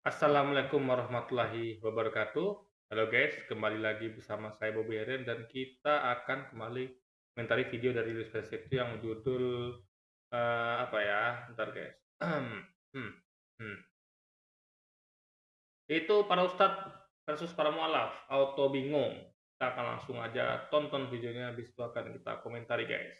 Assalamualaikum warahmatullahi wabarakatuh. Halo guys, kembali lagi bersama saya Bobby Heren dan kita akan kembali komentari video dari Luis itu yang judul apa ya? Bentar guys. Hmm, hmm. Itu para ustadz versus para mualaf, auto bingung. Kita akan langsung aja tonton videonya, habis itu akan kita komentari guys.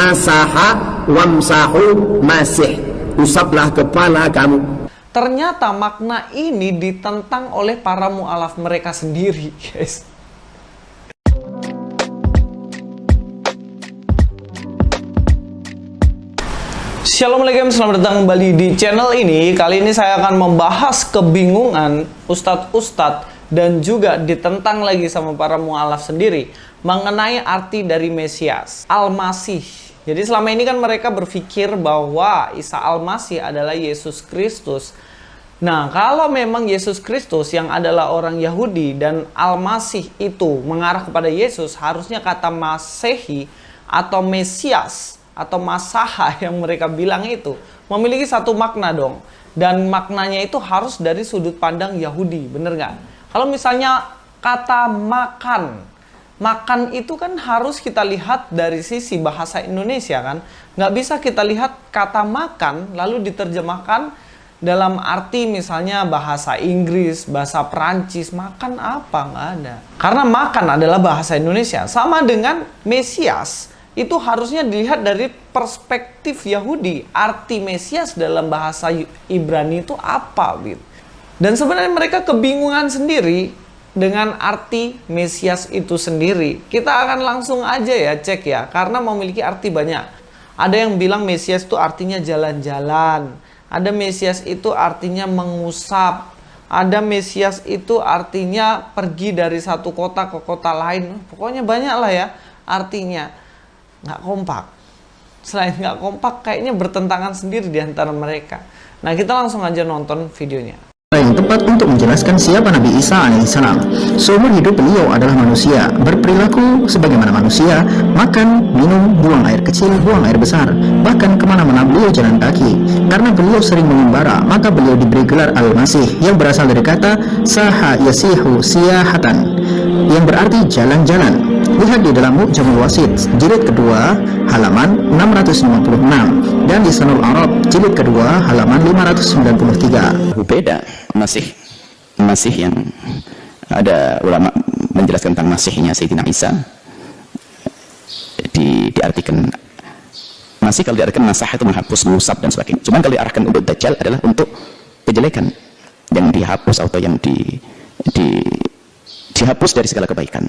Masaha wamsahu masih, usaplah kepala kamu. Ternyata makna ini ditentang oleh para mu'alaf mereka sendiri, guys. Assalamualaikum, selamat datang kembali di channel ini. Kali ini saya akan membahas kebingungan ustadz-ustadz dan juga ditentang lagi sama para mu'alaf sendiri mengenai arti dari Mesias, Al-Masih. Jadi selama ini kan mereka berpikir bahwa Isa Al-Masih adalah Yesus Kristus. Nah, kalau memang Yesus Kristus yang adalah orang Yahudi dan Al-Masih itu mengarah kepada Yesus, harusnya kata Masehi atau Mesias atau Masaha yang mereka bilang itu memiliki satu makna dong. Dan maknanya itu harus dari sudut pandang Yahudi, bener nggak? Kalau misalnya kata makan itu kan harus kita lihat dari sisi bahasa Indonesia kan. Nggak bisa kita lihat kata makan lalu diterjemahkan dalam arti misalnya bahasa Inggris, bahasa Perancis. Makan apa? Nggak ada. Karena makan adalah bahasa Indonesia. Sama dengan Mesias, itu harusnya dilihat dari perspektif Yahudi. Arti Mesias dalam bahasa Ibrani itu apa gitu. Dan sebenarnya mereka kebingungan sendiri dengan arti Mesias itu sendiri. Kita akan langsung aja ya cek ya, karena memiliki arti banyak. Ada yang bilang Mesias itu artinya jalan-jalan. Ada Mesias itu artinya mengusap. Ada Mesias itu artinya pergi dari satu kota ke kota lain. Pokoknya banyak lah ya artinya. Nggak kompak. Selain nggak kompak, kayaknya bertentangan sendiri di antara mereka. Nah, kita langsung aja nonton videonya. Yang tepat untuk menjelaskan siapa Nabi Isa alaihissalam. Seumur hidup beliau adalah manusia, berperilaku sebagaimana manusia, makan, minum, buang air kecil, buang air besar, bahkan kemana-mana beliau jalan kaki. Karena beliau sering mengembara, maka beliau diberi gelar Al-Masih, yang berasal dari kata Saha Yasihu Siyahatan, yang berarti jalan-jalan. Lihat di dalam Mu'jamul Wasit, jilid kedua, halaman 656, dan di Sanul Arab, jilid kedua, halaman 593. Beda Masih yang ada ulama menjelaskan tentang Masihnya Sayyidina Isa diartikan Masih, kalau diartikan Masah itu menghapus, mengusap dan sebagainya. Cuman kalau diarahkan untuk Dajjal adalah untuk kejelekan yang dihapus atau yang dihapus dari segala kebaikan.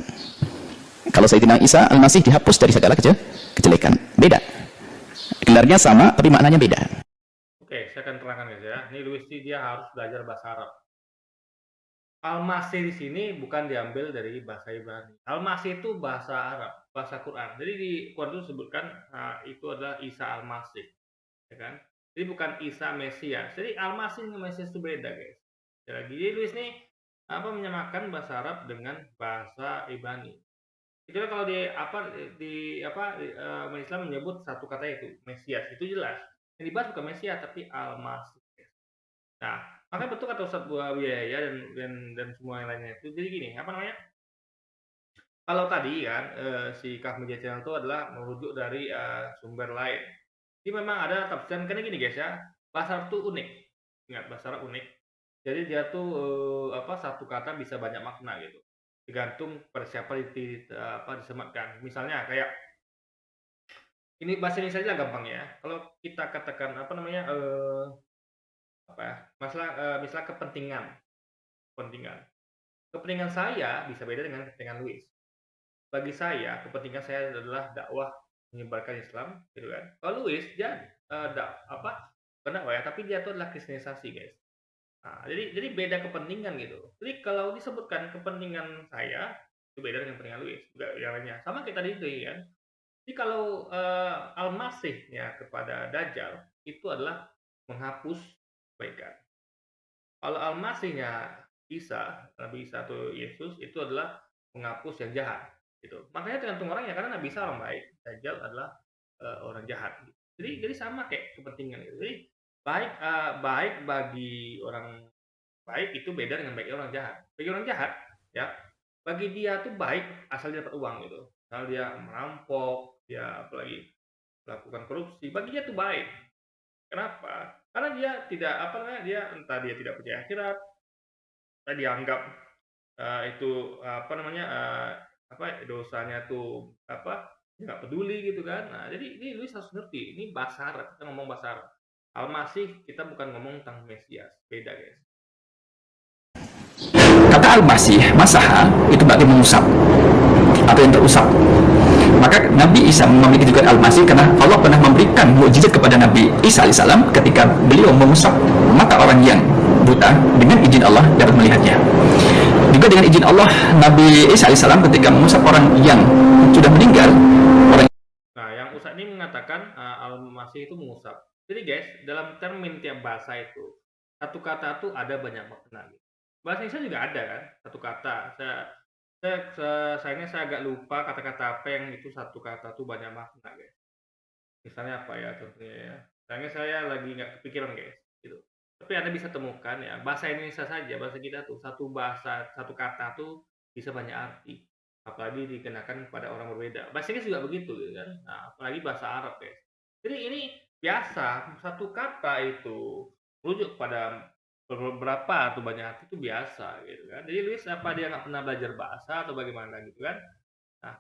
Kalau Sayyidina Isa Al-Masih dihapus dari segala kejelekan. Beda, gelarnya sama tapi maknanya beda. Oke, saya akan terangkan guys ya. Ini Luis dia harus belajar bahasa Arab. Al-Masih di sini bukan diambil dari bahasa Ibrani. Al-Masih itu bahasa Arab, bahasa Quran. Jadi di Quran itu disebutkan itu adalah Isa Al-Masih, ya kan? Jadi bukan Isa Mesias. Jadi Al-Masih dengan Mesias itu beda guys. Jadi Luis ini menyamakan bahasa Arab dengan bahasa Ibrani. Itu kalau Islam menyebut satu kata itu Mesias, itu jelas. Yang dibahas bukan Mesias tapi Al-Masih. Nah, makanya betul kata Ustadz Buawiya dan semua yang lainnya itu. Jadi gini, kalau tadi kan si Kaf Media Channel itu adalah merujuk dari sumber lain. Jadi memang ada tafsiran karena gini guys ya, bahasa Arab itu unik. Ingat, bahasa Arab unik. Jadi dia tuh satu kata bisa banyak makna gitu. Tergantung pada siapa disematkan. Misalnya kayak ini bahasa Indonesia aja gampang ya. Kalau kita katakan misalnya kepentingan saya bisa beda dengan kepentingan Luis. Bagi saya kepentingan saya adalah dakwah menyebarkan Islam, gitu kan. Kalau Luis dia pendakwah ya, tapi dia itu adalah kristenisasi guys. Nah, jadi beda kepentingan gitu. Jadi kalau disebutkan kepentingan saya itu beda dengan kepentingan Luis, juga yang lainnya. Sama kita tadi itu kan. Jadi kalau Al-Masihnya kepada Dajjal itu adalah menghapus kebaikan. Kalau Al-Masihnya Isa, Nabi Isa atau Yesus itu adalah menghapus yang jahat gitu. Makanya tergantung orangnya, karena Nabi Isa orang baik, Dajjal adalah orang jahat. Jadi sama kayak kepentingan gitu. Jadi baik bagi orang baik itu beda dengan bagi orang jahat. Bagi orang jahat, ya, bagi dia tuh baik asal dia dapat uang gitu. Asal dia merampok, dia apalagi melakukan korupsi, bagi dia tuh baik. Kenapa? Karena dia tidak entah dia tidak percaya akhirat, entah dia anggap itu dosanya tuh dia nggak peduli gitu kan. Nah, jadi ini Luis harus ngerti, ini bahasa Arab, kita ngomong bahasa Arab. Al-Masih kita bukan ngomong tentang Mesias, beda guys. Kata al-masih, masaha, itu berarti mengusap atau yang terusap. Maka Nabi Isa memiliki juga al-masih karena Allah pernah memberikan mukjizat kepada Nabi Isa alaihissalam ketika beliau mengusap mata orang yang buta dengan izin Allah dapat melihatnya. Juga dengan izin Allah Nabi Isa alaihissalam ketika mengusap orang yang sudah meninggal, orang. Nah, yang Ustaz ini mengatakan al-masih itu mengusap. Jadi guys, dalam termin tiap bahasa itu satu kata itu ada banyak makna. Bahasa Indonesia juga ada kan satu kata. Sayangnya saya agak lupa kata-kata apa yang itu satu kata tuh banyak makna guys. Misalnya apa ya contohnya ya. Sayangnya saya lagi nggak kepikiran guys gitu. Tapi Anda bisa temukan ya bahasa Indonesia saja, bahasa kita tuh satu kata tuh bisa banyak arti. Apalagi dikenakan kepada orang berbeda. Bahasa Inggris juga begitu gitu kan. Nah, apalagi bahasa Arab guys. Jadi ini biasa satu kata itu merujuk pada beberapa atau banyak arti itu biasa gitu kan. Jadi Luis apa dia nggak pernah belajar bahasa atau bagaimana gitu kan. Nah,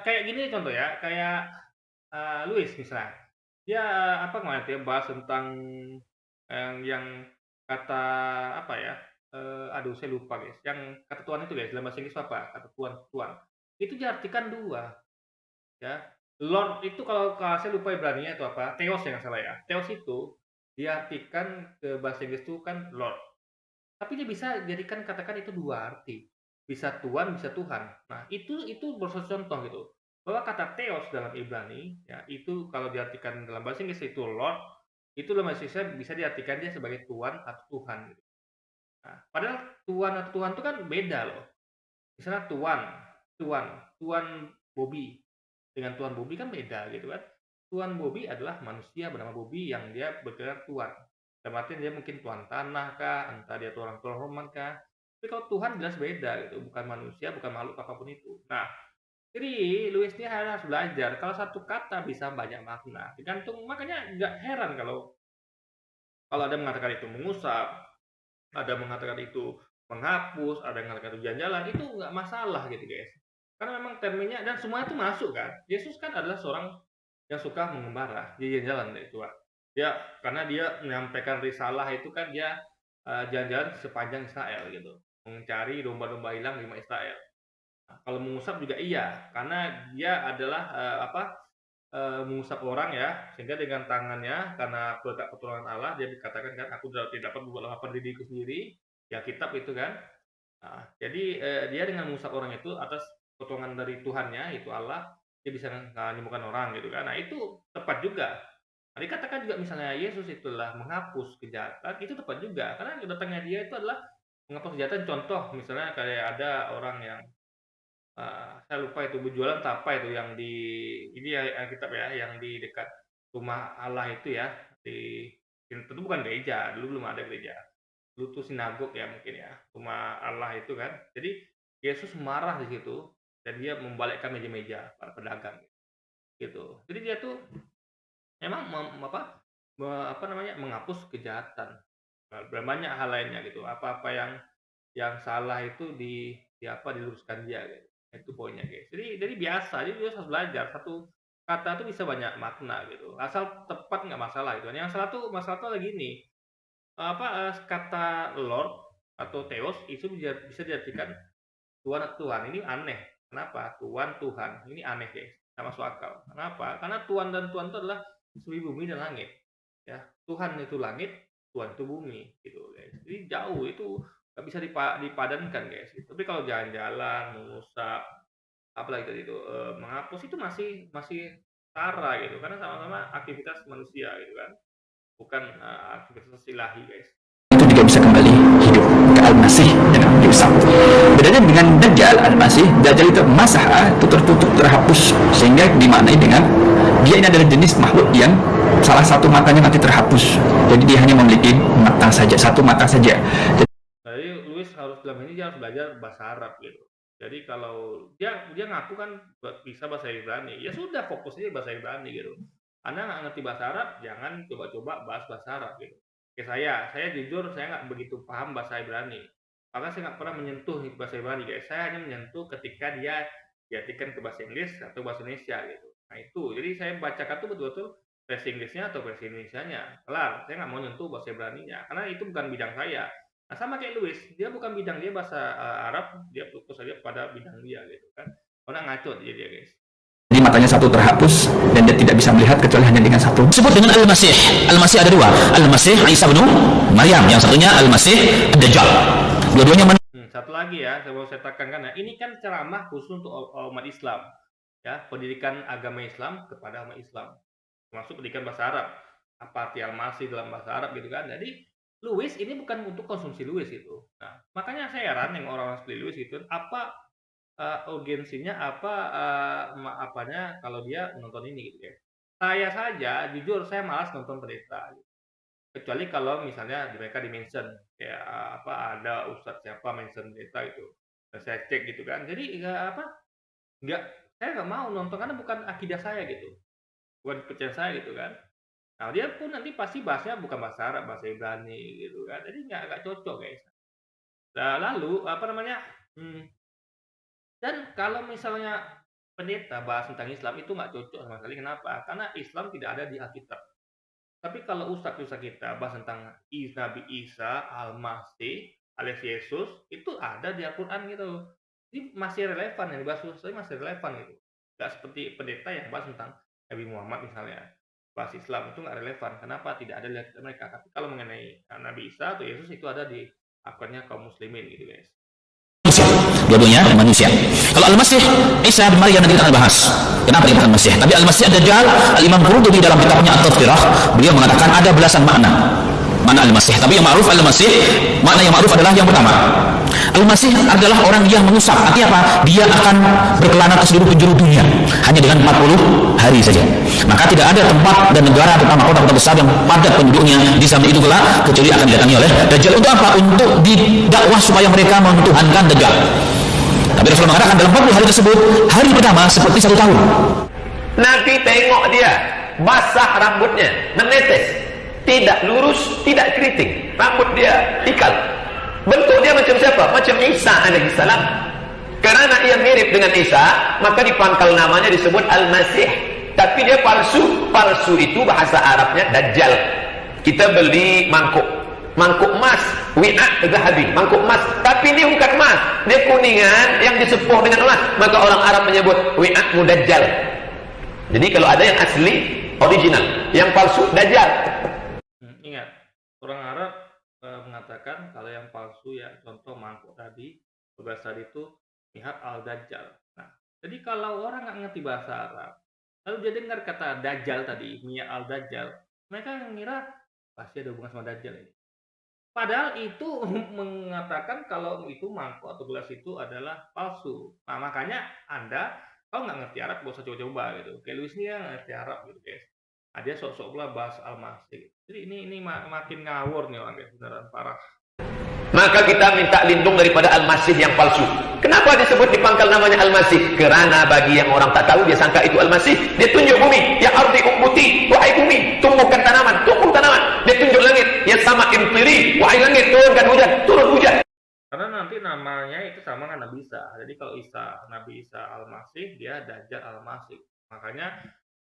kayak gini contoh ya, kayak Luis misalnya dia kemarin dia bahas tentang yang kata apa ya, saya lupa guys, yang kata Tuhan itu guys dalam bahasa Inggris apa, kata Tuhan itu diartikan dua ya. Lord itu kalau saya lupa Ibraninya itu apa, Theos yang salah ya. Theos itu diartikan ke bahasa Inggris itu kan Lord. Tapi dia bisa jadikan katakan itu dua arti. Bisa Tuhan, bisa Tuhan. Nah, itu contoh gitu. Bahwa kata Theos dalam Ibrani ya, itu kalau diartikan dalam bahasa Inggris itu Lord, itu dalam bahasa Inggris bisa diartikan dia sebagai Tuhan atau Tuhan gitu. Nah, padahal Tuhan atau Tuhan itu kan beda loh. Misalnya Tuhan Bobby dengan Tuhan Bobby kan beda gitu kan. Tuan Bobby adalah manusia bernama Bobby yang dia bergerak Tuhan. Dalam artian dia mungkin Tuan tanah kah, entah dia Tuan Roman kah. Tapi kalau Tuhan jelas beda gitu, bukan manusia, bukan makhluk apapun itu. Nah, jadi Luis ini harus belajar kalau satu kata bisa banyak makna. Tergantung, makanya nggak heran kalau ada yang mengatakan itu mengusap, ada mengatakan itu menghapus, ada yang mengatakan itu jalan-jalan, itu nggak masalah gitu guys. Karena memang terminnya dan semua itu masuk kan. Yesus kan adalah seorang yang suka mengembara, dia jalan-jalan itu Pak. Ya, karena dia menyampaikan risalah itu kan dia jalan-jalan sepanjang Israel gitu, mencari domba-domba hilang di Israel. Nah, kalau mengusap juga iya, karena dia adalah mengusap orang ya, sehingga dengan tangannya karena berkat pertolongan Allah dia dikatakan kan aku tidak dapat berbuat apa diriku sendiri, ya kitab itu kan. Nah, jadi dia dengan mengusap orang itu atas pertolongan dari Tuhannya itu Allah, dia bisa menyembuhkan orang gitu kan. Nah, itu tepat juga. Nah, dikatakan juga misalnya Yesus itulah menghapus kejahatan, itu tepat juga. Karena datangnya dia itu adalah menghapus kejahatan. Contoh misalnya kayak ada orang yang saya lupa itu berjualan apa itu yang di ini ya kitab ya, yang di dekat rumah Allah itu ya, tentu bukan gereja, dulu belum ada gereja. Dulu tuh sinagog ya mungkin ya, rumah Allah itu kan. Jadi Yesus marah di situ dan dia membalikkan meja-meja para pedagang gitu. Jadi dia tuh memang menghapus kejahatan. Banyak hal lainnya gitu. Apa-apa yang salah itu diluruskan dia gitu. Itu poinnya guys. Jadi biasa, jadi dia harus belajar satu kata itu bisa banyak makna gitu. Asal tepat nggak masalah gitu. Yang masalah tuh lagi ini kata Lord atau Theos itu bisa diartikan Tuhan atau Tuhan. Ini aneh. Kenapa? Tuhan ini aneh guys. Nggak masuk akal. Kenapa? Karena Tuhan dan Tuhan itu adalah seluruh bumi dan langit. Ya, Tuhan itu langit, Tuhan itu bumi gitu guys. Jadi jauh itu nggak bisa dipadankan guys. Tapi kalau jalan-jalan, mengusap, apalagi tadi itu menghapus itu masih setara gitu. Karena sama-sama aktivitas manusia gitu kan, bukan aktivitas ilahi guys. Itu juga bisa kembali hidup ke Al-Masih dan diusap. Bedanya dengan Dajjal, Al-Masih, Dajjal itu masah itu tertutup, terhapus, sehingga dimaknai dengan dia ini adalah jenis makhluk yang salah satu matanya nanti terhapus. Jadi dia hanya memiliki mata saja, satu mata saja. Jadi Louis harus dalam ini dia harus belajar bahasa Arab gitu. Jadi kalau dia ngaku kan bisa bahasa Ibrani, ya sudah fokus aja bahasa Ibrani gitu. Anda nggak ngerti bahasa Arab, jangan coba-coba bahasa Arab gitu. Kayak saya jujur saya nggak begitu paham bahasa Ibrani. Karena saya nggak pernah menyentuh bahasa Ibrani guys. Saya hanya menyentuh ketika dia diartikan ke bahasa Inggris atau bahasa Indonesia gitu. Nah itu, jadi saya bacakan tuh betul-betul versi Inggrisnya atau versi Indonesianya. Kelar, saya nggak mau nyentuh bahasa Ibraninya karena itu bukan bidang saya. Nah sama kayak Louis, dia bukan bidang dia bahasa Arab, dia fokus saja pada bidang dia gitu kan. Orang ngaco dia guys. Jadi matanya satu terhapus dan dia tidak bisa melihat kecuali hanya dengan satu. Disebut dengan Al-Masih. Al-Masih ada dua. Al-Masih Isa bin Maryam, yang satunya Al-Masih Ad-Dajjal. Dua-duanya satu lagi ya, saya mau saya tekankan ya. Ini kan ceramah khusus untuk umat Islam. Ya, pendidikan agama Islam kepada umat Islam. Termasuk pendidikan bahasa Arab. Apa arti Al-Masih dalam bahasa Arab gitu kan. Jadi Louis ini bukan untuk konsumsi Louis itu. Nah, makanya saya heran yang orang-orang seperti Louis itu apa urgensinya apanya kalau dia nonton ini gitu ya. Saya saja jujur saya malas nonton pendeta gitu. Kecuali kalau misalnya mereka di-mention kayak ada ustadz siapa mention pendeta gitu. Dan saya cek gitu kan. Jadi saya nggak mau nonton karena bukan akidah saya gitu. Bukan kepercayaan saya gitu kan. Nah, dia pun nanti pasti bahasnya bukan bahasa Arab, bahasa Ibrani gitu kan. Jadi nggak cocok guys. Nah, lalu dan kalau misalnya pendeta bahas tentang Islam itu nggak cocok sama sekali. Kenapa? Karena Islam tidak ada di Alkitab. Tapi kalau ustadz kita bahas tentang Nabi Isa, Al-Masih, alias Yesus, itu ada di Al-Quran gitu. Jadi masih relevan yang dibahas ustadz masih relevan gitu. Nggak seperti pendeta yang bahas tentang Nabi Muhammad misalnya. Bahas Islam itu nggak relevan. Kenapa? Tidak ada di mereka. Tapi kalau mengenai Nabi Isa atau Yesus itu ada di akunnya kaum muslimin gitu guys. Dua-duanya manusia. Kalau Al-Masih Isa bin Maryam nanti kita akan bahas. Kenapa kita Al-Masih? Tapi Al-Masih Ad-Dajjal, Al-Imam Qurtubi dalam kitabnya At-Tadhkirah, beliau mengatakan ada belasan makna Al-Masih. Tapi yang ma'ruf Al-Masih, makna yang ma'ruf adalah yang pertama. Al-Masih adalah orang yang mengusap. Artinya apa? Dia akan berkelana ke seluruh penjuru dunia hanya dengan 40 hari saja. Maka tidak ada tempat dan negara terutama kota-kota besar yang padat penduduknya di zaman itu kelak kecuali akan didatangi oleh Dajjal. Untuk apa? Untuk didakwah supaya mereka mentuhankan Dajjal. Tapi Rasulullah mengatakan dalam 40 hari tersebut, hari pertama seperti 1 tahun. Nanti tengok dia basah rambutnya, menetes, tidak lurus, tidak keriting, rambut dia ikal. Bentuk dia macam siapa? Macam Isa alaihissalam. Karena ia mirip dengan Isa, maka dipangkal namanya disebut Al-Masih. Tapi dia palsu. Palsu itu bahasa Arabnya Dajjal. Kita beli mangkuk emas, wi'at zahabi, mangkuk emas. Tapi ini bukan emas, dia kuningan yang disepuh dengan emas. Maka orang Arab menyebut wi'at mudajjal. Jadi kalau ada yang asli, original, yang palsu Dajjal. Ingat, orang Arab mengatakan kalau yang palsu ya contoh mangkuk tadi bahasa itu lihat al-dajjal. Nah, jadi kalau orang nggak ngerti bahasa Arab, lalu dia dengar kata dajjal tadi, Mia al-dajjal, mereka mengira pasti ada hubungan sama dajjal ini. Padahal itu mengatakan kalau itu mangkuk atau gelas itu adalah palsu. Nah, makanya Anda kalau nggak ngerti Arab gak usah coba-coba gitu. Kayak Louis ini nggak ngerti Arab gitu guys. Nah, dia sok-sok pula bahas Al-Masih. Jadi ini makin ngawur nih orang guys, beneran parah. Maka kita minta lindung daripada Al-Masih yang palsu. Kenapa disebut dipangkal namanya Al-Masih? Karena bagi yang orang tak tahu dia sangka itu Al-Masih. Dia tunjuk bumi, ya ardi umbuti, wahai bumi, tumbuhkan tanaman, tumbuh tanaman. Dia tunjuk langit, ya sama imtiri, wahai langit, turunkan hujan, turun hujan. Karena nanti namanya itu sama dengan Nabi Isa. Jadi kalau Nabi Isa Al-Masih, dia Dajjal Al-Masih. Makanya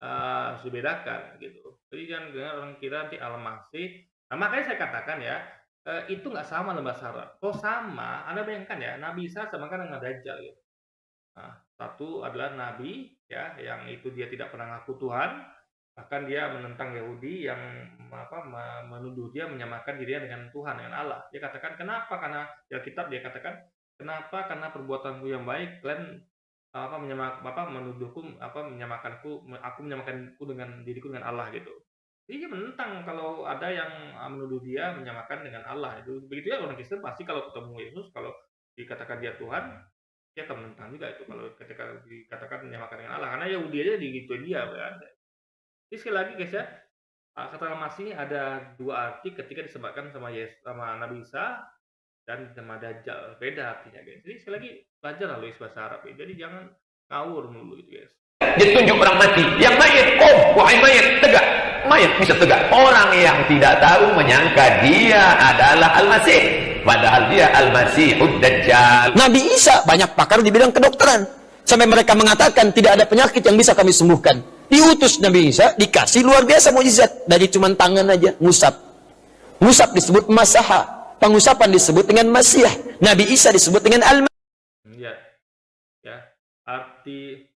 harus dibedakan gitu. Jadi jangan orang kira nanti Al-Masih. Nah, makanya saya katakan ya, itu nggak sama dalam bahasa Arab. Kalau sama, Anda bayangkan ya, Nabi Isa sama kan dengan Dajjal gitu. Nah, satu adalah Nabi ya, yang itu dia tidak pernah ngaku Tuhan, bahkan dia menentang Yahudi yang menuduh dia menyamakan dirinya dengan Tuhan, dengan Allah. Dia katakan kenapa? Karena di Alkitab dia katakan kenapa? Karena perbuatanku yang baik kalian menuduhku menyamakanku, aku menyamakanku dengan diriku dengan Allah gitu. Jadi dia menentang kalau ada yang menuduh dia menyamakan dengan Allah itu. Begitu ya orang Kristen pasti kalau ketemu Yesus, kalau dikatakan dia Tuhan, dia akan menentang juga itu kalau ketika dikatakan menyamakan dengan Allah. Karena Yahudi aja digituin dia kan. Jadi sekali lagi guys ya, kata Al-Masih ini ada dua arti ketika disebutkan sama sama Nabi Isa dan sama Dajjal. Beda artinya guys. Jadi sekali lagi belajar lalu bahasa Arab ya. Jadi jangan ngawur dulu itu guys. Ditunjuk orang mati. Yang mayit, wahai mayit, tegak. Mayit bisa tegak. Orang yang tidak tahu menyangka dia adalah Al-Masih. Padahal dia Al-Masihud Dajjal. Nabi Isa banyak pakar di bidang kedokteran. Sampai mereka mengatakan tidak ada penyakit yang bisa kami sembuhkan. Diutus Nabi Isa, dikasih luar biasa mukjizat. Dari cuman tangan aja, ngusap. Ngusap disebut masaha. Pengusapan disebut dengan Masih. Nabi Isa disebut dengan Ya, ya. Arti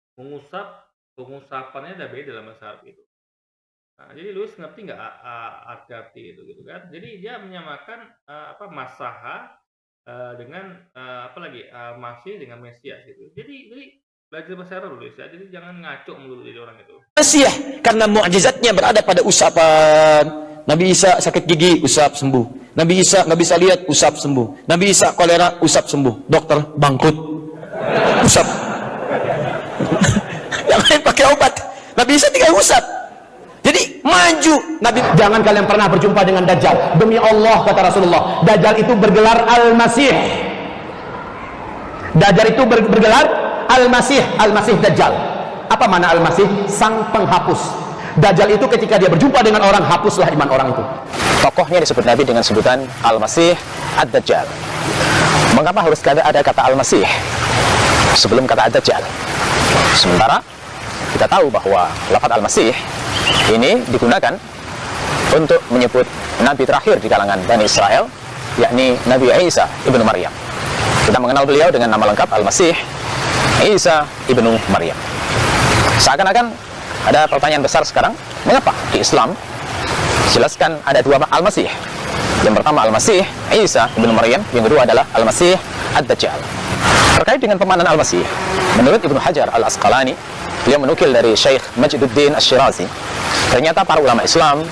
pengusapannya ada beda dalam bahasa Arab itu. Nah, jadi Louis ngerti nggak arti itu gitu kan? Jadi dia menyamakan masaha dengan Masih dengan Mesias gitu. Jadi belajar bahasa Arab Louis ya. Jadi jangan ngaco melulu jadi orang itu. Masih, karena mukjizatnya berada pada usapan. Nabi Isa sakit gigi, usap sembuh. Nabi Isa nggak bisa lihat, usap sembuh. Nabi Isa kolera, usap sembuh. Dokter bangkrut, usap. Yang lain pakai obat. Nabi Isa tinggal usap. Jadi maju. Nabi, Jangan kalian pernah berjumpa dengan Dajjal. Demi Allah, kata Rasulullah, Dajjal itu bergelar Al-Masih. Dajjal itu bergelar Al-Masih. Al-Masih Dajjal. Apa mana Al-Masih? Sang penghapus. Dajjal itu ketika dia berjumpa dengan orang, hapuslah iman orang itu. tokohnya disebut Nabi dengan sebutan Al-Masih Ad-Dajjal. Mengapa harus ada kata Al-Masih sebelum kata Ad-Dajjal? Sementara kita tahu bahwa lafaz Al-Masih ini digunakan untuk menyebut Nabi terakhir di kalangan Bani Israel, yakni Nabi Isa ibnu Maryam. Kita mengenal beliau dengan nama lengkap Al-Masih Isa ibnu Maryam. Seakan-akan ada pertanyaan besar sekarang, mengapa di Islam jelaskan ada dua Al-Masih? Yang pertama Al-Masih Isa ibnu Maryam, yang kedua adalah Al-Masih Ad-Dajjal. Terkait dengan pemahaman Al-Masih, menurut Ibnu Hajar Al-Asqalani, beliau menukil dari Syekh Majduddin Asy-Syirazi, ternyata para ulama Islam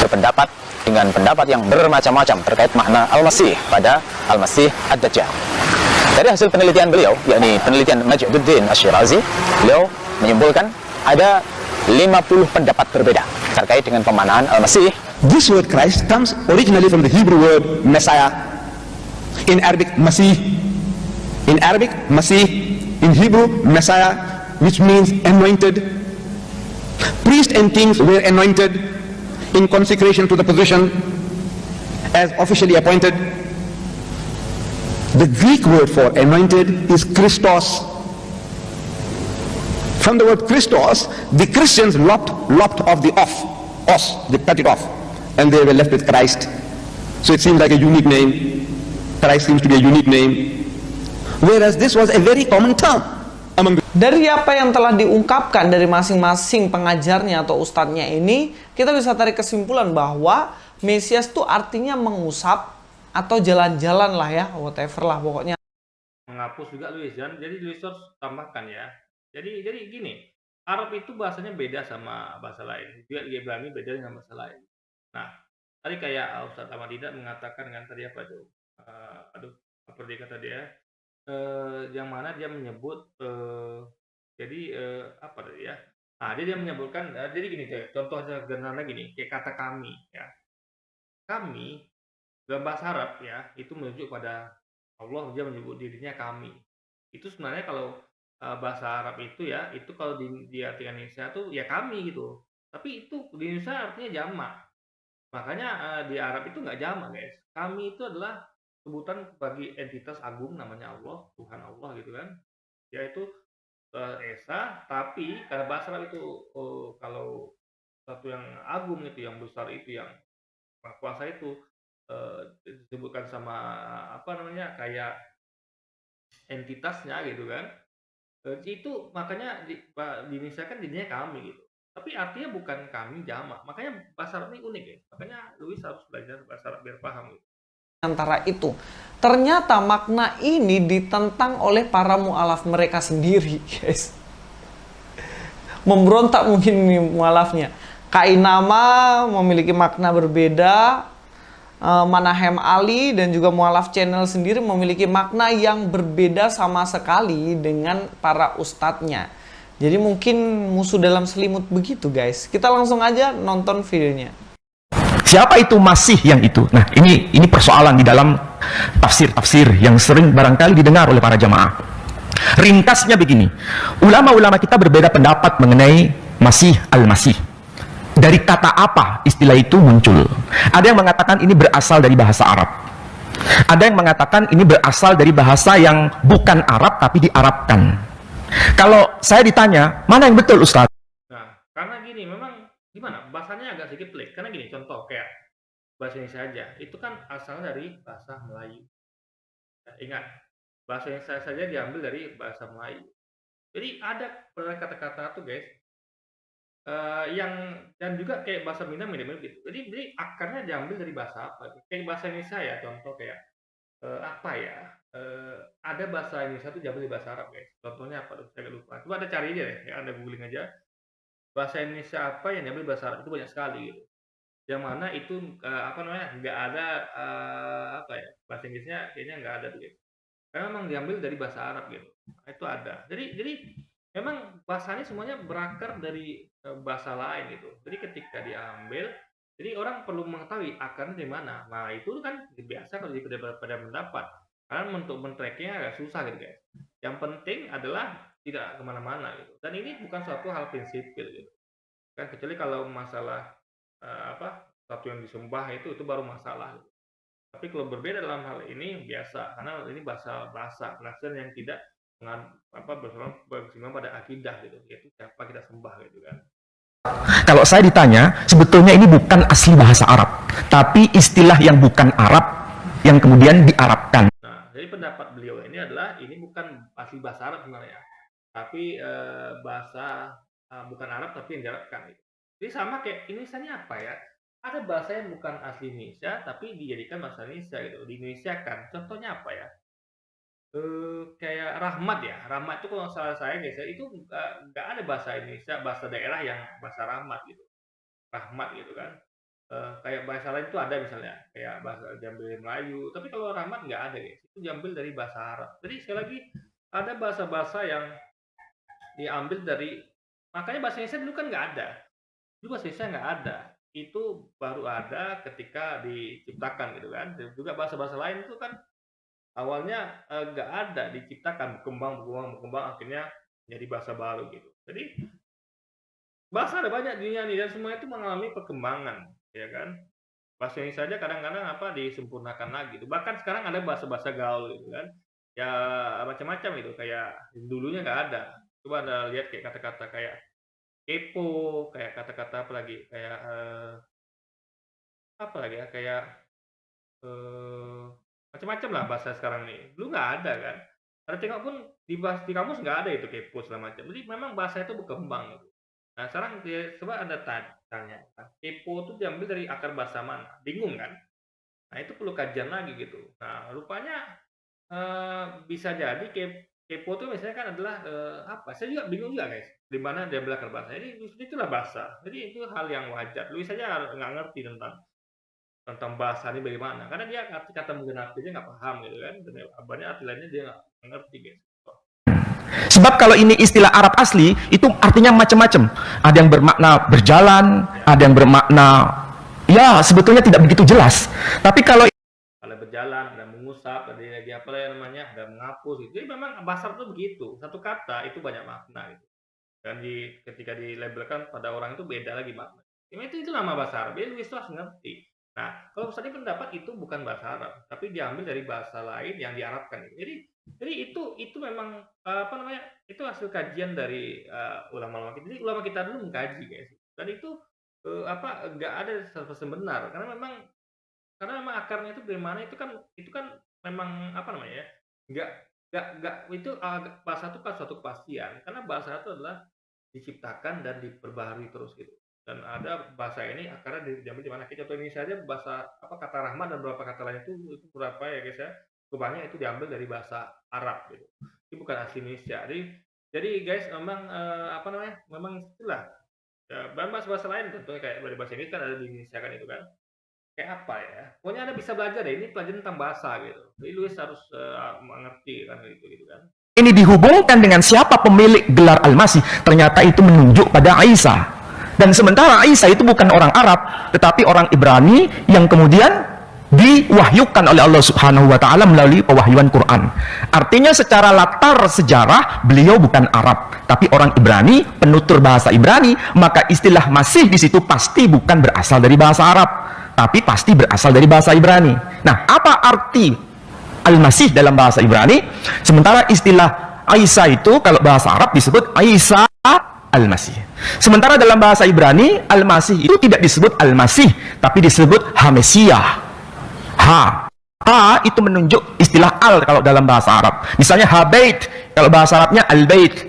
berpendapat dengan pendapat yang bermacam-macam terkait makna Al-Masih pada Al-Masih Ad-Dajjal. Dari hasil penelitian beliau, yakni penelitian Majduddin Asy-Syirazi, beliau menyimpulkan ada 50 pendapat berbeda terkait dengan pemahaman Al-Masih. This word Christ comes originally from the Hebrew word Messiah. In Arabic, Masih. In Arabic, Masih. In Hebrew, Messiah, which means anointed. Priests and kings were anointed in consecration to the position as officially appointed. The Greek word for anointed is Christos. From the word Christos, the Christians lopped off the os, they cut it off, and they were left with Christ. So it seems like a unique name. Christ seems to be a unique name. Whereas this was a very common term among the... Dari apa yang telah diungkapkan dari masing-masing pengajarnya atau ustadznya ini, kita bisa tarik kesimpulan bahwa Mesias itu artinya mengusap atau jalan-jalan lah ya, whatever lah pokoknya. Menghapus juga Luis, jadi Luis harus tambahkan ya. Jadi gini, Arab itu bahasanya beda sama bahasa lain, juga Ibrani beda dengan bahasa lain. Nah, tadi kayak Ustadz Ahmad Didat mengatakan dengan tadi apa itu? Apa dia kata dia? Yang mana dia menyebut apa tadi ya? Nah, dia menyebutkan jadi gini deh, contoh sederhana gini, kayak kata kami ya. Kami dalam bahasa Arab ya, itu merujuk pada Allah, dia menyebut dirinya kami. Itu sebenarnya kalau bahasa Arab itu ya, itu kalau di artikan Indonesia tuh ya kami gitu. Tapi itu di Indonesia artinya jamak. Makanya di Arab itu nggak jamak guys. Kami itu adalah sebutan bagi entitas agung namanya Allah, Tuhan Allah gitu kan. Yaitu Esa, tapi karena bahasa Arab itu kalau satu yang agung itu, yang besar itu, yang kuasa itu disebutkan sama apa namanya kayak entitasnya gitu kan. Itu makanya di Indonesia kan jadinya kami gitu. Tapi artinya bukan kami jamak. Makanya bahasa Arab ini unik ya. Makanya Louis harus belajar bahasa Arab biar paham gitu. Antara itu, ternyata makna ini ditentang oleh para mu'alaf mereka sendiri, guys. Memberontak mungkin mu'alafnya. Kainama memiliki makna berbeda. Manahem Ali dan juga mu'alaf channel sendiri memiliki makna yang berbeda sama sekali dengan para ustadznya. Jadi mungkin musuh dalam selimut begitu guys. Kita langsung aja nonton videonya. Siapa itu Masih yang itu? Nah, ini persoalan di dalam tafsir-tafsir yang sering barangkali didengar oleh para jamaah. Ringkasnya begini, ulama-ulama kita berbeda pendapat mengenai Masih Al-Masih. Dari kata apa istilah itu muncul? Ada yang mengatakan ini berasal dari bahasa Arab. Ada yang mengatakan ini berasal dari bahasa yang bukan Arab tapi diarabkan. Kalau saya ditanya, mana yang betul Ustaz? Nah, karena gini, memang gimana? Bahasanya agak sedikit pelik. Karena gini, contoh kayak bahasa Indonesia aja, itu kan asal dari bahasa Melayu. Nah, ingat, bahasa Indonesia saja diambil dari bahasa Melayu. Jadi ada kata-kata tuh guys, yang dan juga kayak bahasa Minang mirip-mirip gitu. Jadi akarnya diambil dari bahasa apa? Kayak bahasa Indonesia ya, contoh kayak apa ya? Ada bahasa Indonesia itu diambil dari bahasa Arab guys. Contohnya apa? Saya lupa. Coba ada cari aja deh, ya, Anda googling aja. Bahasa Indonesia apa yang diambil bahasa Arab itu banyak sekali gitu. Yang mana itu apa namanya? Nggak ada apa ya? Bahasa Inggrisnya kayaknya nggak ada tuh guys. Karena memang diambil dari bahasa Arab gitu. Nah, itu ada. Jadi memang bahasanya semuanya berakar dari bahasa lain gitu. Jadi ketika diambil, jadi orang perlu mengetahui akarnya di mana. Nah itu kan biasa kalau pada pendapat. Karena untuk men-trackingnya agak susah gitu guys. Yang penting adalah tidak kemana-mana gitu. Dan ini bukan suatu hal prinsipil gitu. Kan kecuali kalau masalah satu yang disembah itu baru masalah. Gitu. Tapi kalau berbeda dalam hal ini biasa, karena ini bahasa penafsiran yang tidak bersinggungan pada akidah gitu, yaitu siapa kita sembah gitu kan. Kalau saya ditanya, sebetulnya ini bukan asli bahasa Arab, tapi istilah yang bukan Arab yang kemudian diarabkan. Nah, jadi pendapat beliau ini adalah ini bukan asli bahasa Arab sebenarnya, tapi bahasa bukan Arab tapi yang diarabkan. Gitu. Jadi sama kayak Indonesianya apa ya? Ada bahasa yang bukan asli Indonesia tapi dijadikan bahasa Indonesia gitu, di Indonesia kan. Contohnya apa ya? Kayak rahmat ya, rahmat itu kalau salah saya guys ya, itu nggak ada bahasa Indonesia, bahasa daerah yang bahasa rahmat gitu, rahmat gitu kan. Kayak bahasa lain itu ada misalnya, kayak bahasa diambil dari Melayu, tapi kalau rahmat nggak ada guys, itu diambil dari bahasa Arab. Jadi sekali lagi ada bahasa-bahasa yang diambil dari, makanya bahasa Indonesia dulu kan nggak ada, dulu bahasa Indonesia nggak ada, itu baru ada ketika diciptakan gitu kan. Dan juga bahasa-bahasa lain itu kan awalnya nggak ada, diciptakan, berkembang akhirnya jadi bahasa baru gitu. Jadi bahasa ada banyak di dunia ini dan semua itu mengalami perkembangan, ya kan. Bahasa Indonesia saja kadang-kadang disempurnakan lagi gitu. Bahkan sekarang ada bahasa-bahasa gaul gitu kan. Ya macam-macam itu, kayak dulunya nggak ada. Coba Anda lihat kayak kata-kata kayak kepo, kayak kata-kata apa lagi, kayak apa lagi ya, kayak macam-macam lah bahasa sekarang nih. Dulu nggak ada kan. Ada tengok pun di kamus nggak ada itu kepo segala macam. Jadi memang bahasa itu berkembang gitu. Nah sekarang coba Anda tanya, kepo itu diambil dari akar bahasa mana? Bingung kan? Nah itu perlu kajian lagi gitu. Nah rupanya bisa jadi kepo itu misalnya kan adalah apa? Saya juga bingung juga guys. Di mana diambil akar bahasa? Jadi itulah bahasa. Jadi itu hal yang wajar. Lu saja nggak ngerti tentang bahasa ini bagaimana, karena dia kata menggenapi dia nggak paham gitu kan, dan banyak arti lainnya dia nggak ngerti guys. Sebab kalau ini istilah Arab asli, itu artinya macam-macam. Ada yang bermakna berjalan, ada yang bermakna ya sebetulnya tidak begitu jelas. Tapi kalau berjalan, ada mengusap, ada lagi apa namanya, ada menghapus gitu. Jadi memang bahasa itu begitu, satu kata itu banyak makna gitu. Dan ketika dilabelkan pada orang itu beda lagi makna. Itu nama bahasa Arab. Jadi Luis harus ngerti. Nah, kalau misalnya pendapat itu bukan bahasa Arab, tapi diambil dari bahasa lain yang diarabkan. Jadi itu memang apa namanya? Itu hasil kajian dari ulama-ulama kita. Jadi ulama kita dulu mengkaji guys. Dan itu nggak ada 100% benar, karena memang akarnya itu dari mana itu kan memang apa namanya ya? Nggak itu bahasa itu kan suatu kepastian, karena bahasa itu adalah diciptakan dan diperbaharui terus gitu. Dan ada bahasa ini akarnya diambil di mana. Contoh ini saja bahasa kata rahmat dan beberapa kata lain itu berapa ya guys ya, kebanyakan itu diambil dari bahasa Arab gitu. Itu bukan asli Indonesia. Jadi guys memang memang itulah ya, bahasa lain contohnya kayak dari bahasa Inggris kan ada di Indonesia kan itu kan, kayak apa ya, pokoknya Anda bisa belajar deh, ini pelajaran tentang bahasa gitu. Jadi Luis harus mengerti kan gitu kan. ini dihubungkan dengan siapa pemilik gelar Al-Masih, ternyata itu menunjuk pada Isa. Dan sementara Isa itu bukan orang Arab, tetapi orang Ibrani yang kemudian diwahyukan oleh Allah Subhanahu wa taala melalui pewahyuan Quran. Artinya secara latar sejarah beliau bukan Arab, tapi orang Ibrani, penutur bahasa Ibrani, maka istilah Masih di situ pasti bukan berasal dari bahasa Arab, tapi pasti berasal dari bahasa Ibrani. Nah, apa arti Al-Masih dalam bahasa Ibrani? Sementara istilah Isa itu kalau bahasa Arab disebut Isa Al-Masih. Sementara dalam bahasa Ibrani, Al-Masih itu tidak disebut Al-Masih, tapi disebut Hamesiyah. Ha itu menunjuk istilah al kalau dalam bahasa Arab. Misalnya Habait, kalau bahasa Arabnya Al-Bait.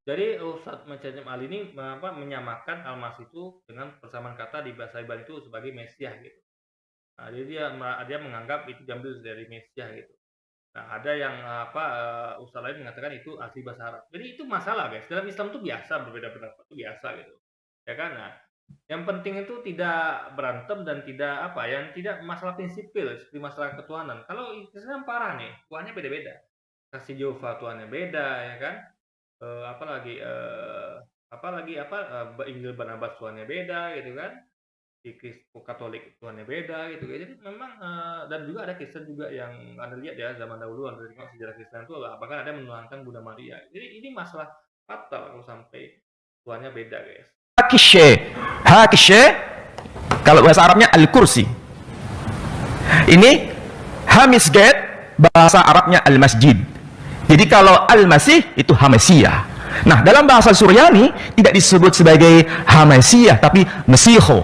Jadi Ustadz Macajem Ali ini menyamakan Al-Masih itu dengan persamaan kata di bahasa Ibrani itu sebagai Mesias gitu. Nah, jadi dia menganggap itu diambil dari Mesias gitu. Nah, ada yang ustaz lain mengatakan itu asli bahasa Arab. Jadi itu masalah, guys. Dalam Islam itu biasa berbeda pendapat, itu biasa gitu. Ya kan? Nah, yang penting itu tidak berantem dan tidak masalah prinsipil seperti masalah ketuhanan. Kalau Islam parah nih, Tuhannya beda-beda. Kasih Jehovah Tuhannya beda, ya kan? Injil Barnabas Tuhannya beda gitu kan? Di Katolik Tuhannya beda gitu. Jadi memang dan juga ada Kristen juga yang Anda lihat ya zaman dahulu Anda tengok sejarah Kristen itu bahkan ada yang menuhankan Bunda Maria. Jadi ini masalah fatal kalau sampai Tuhannya beda, guys. Hakishe kalau bahasa Arabnya Al-Kursi. Ini Hamisget bahasa Arabnya Al-Masjid. Jadi kalau Al-Masih itu Hamesiyah. Nah, dalam bahasa Suryani tidak disebut sebagai Hamesiyah tapi Mesiho.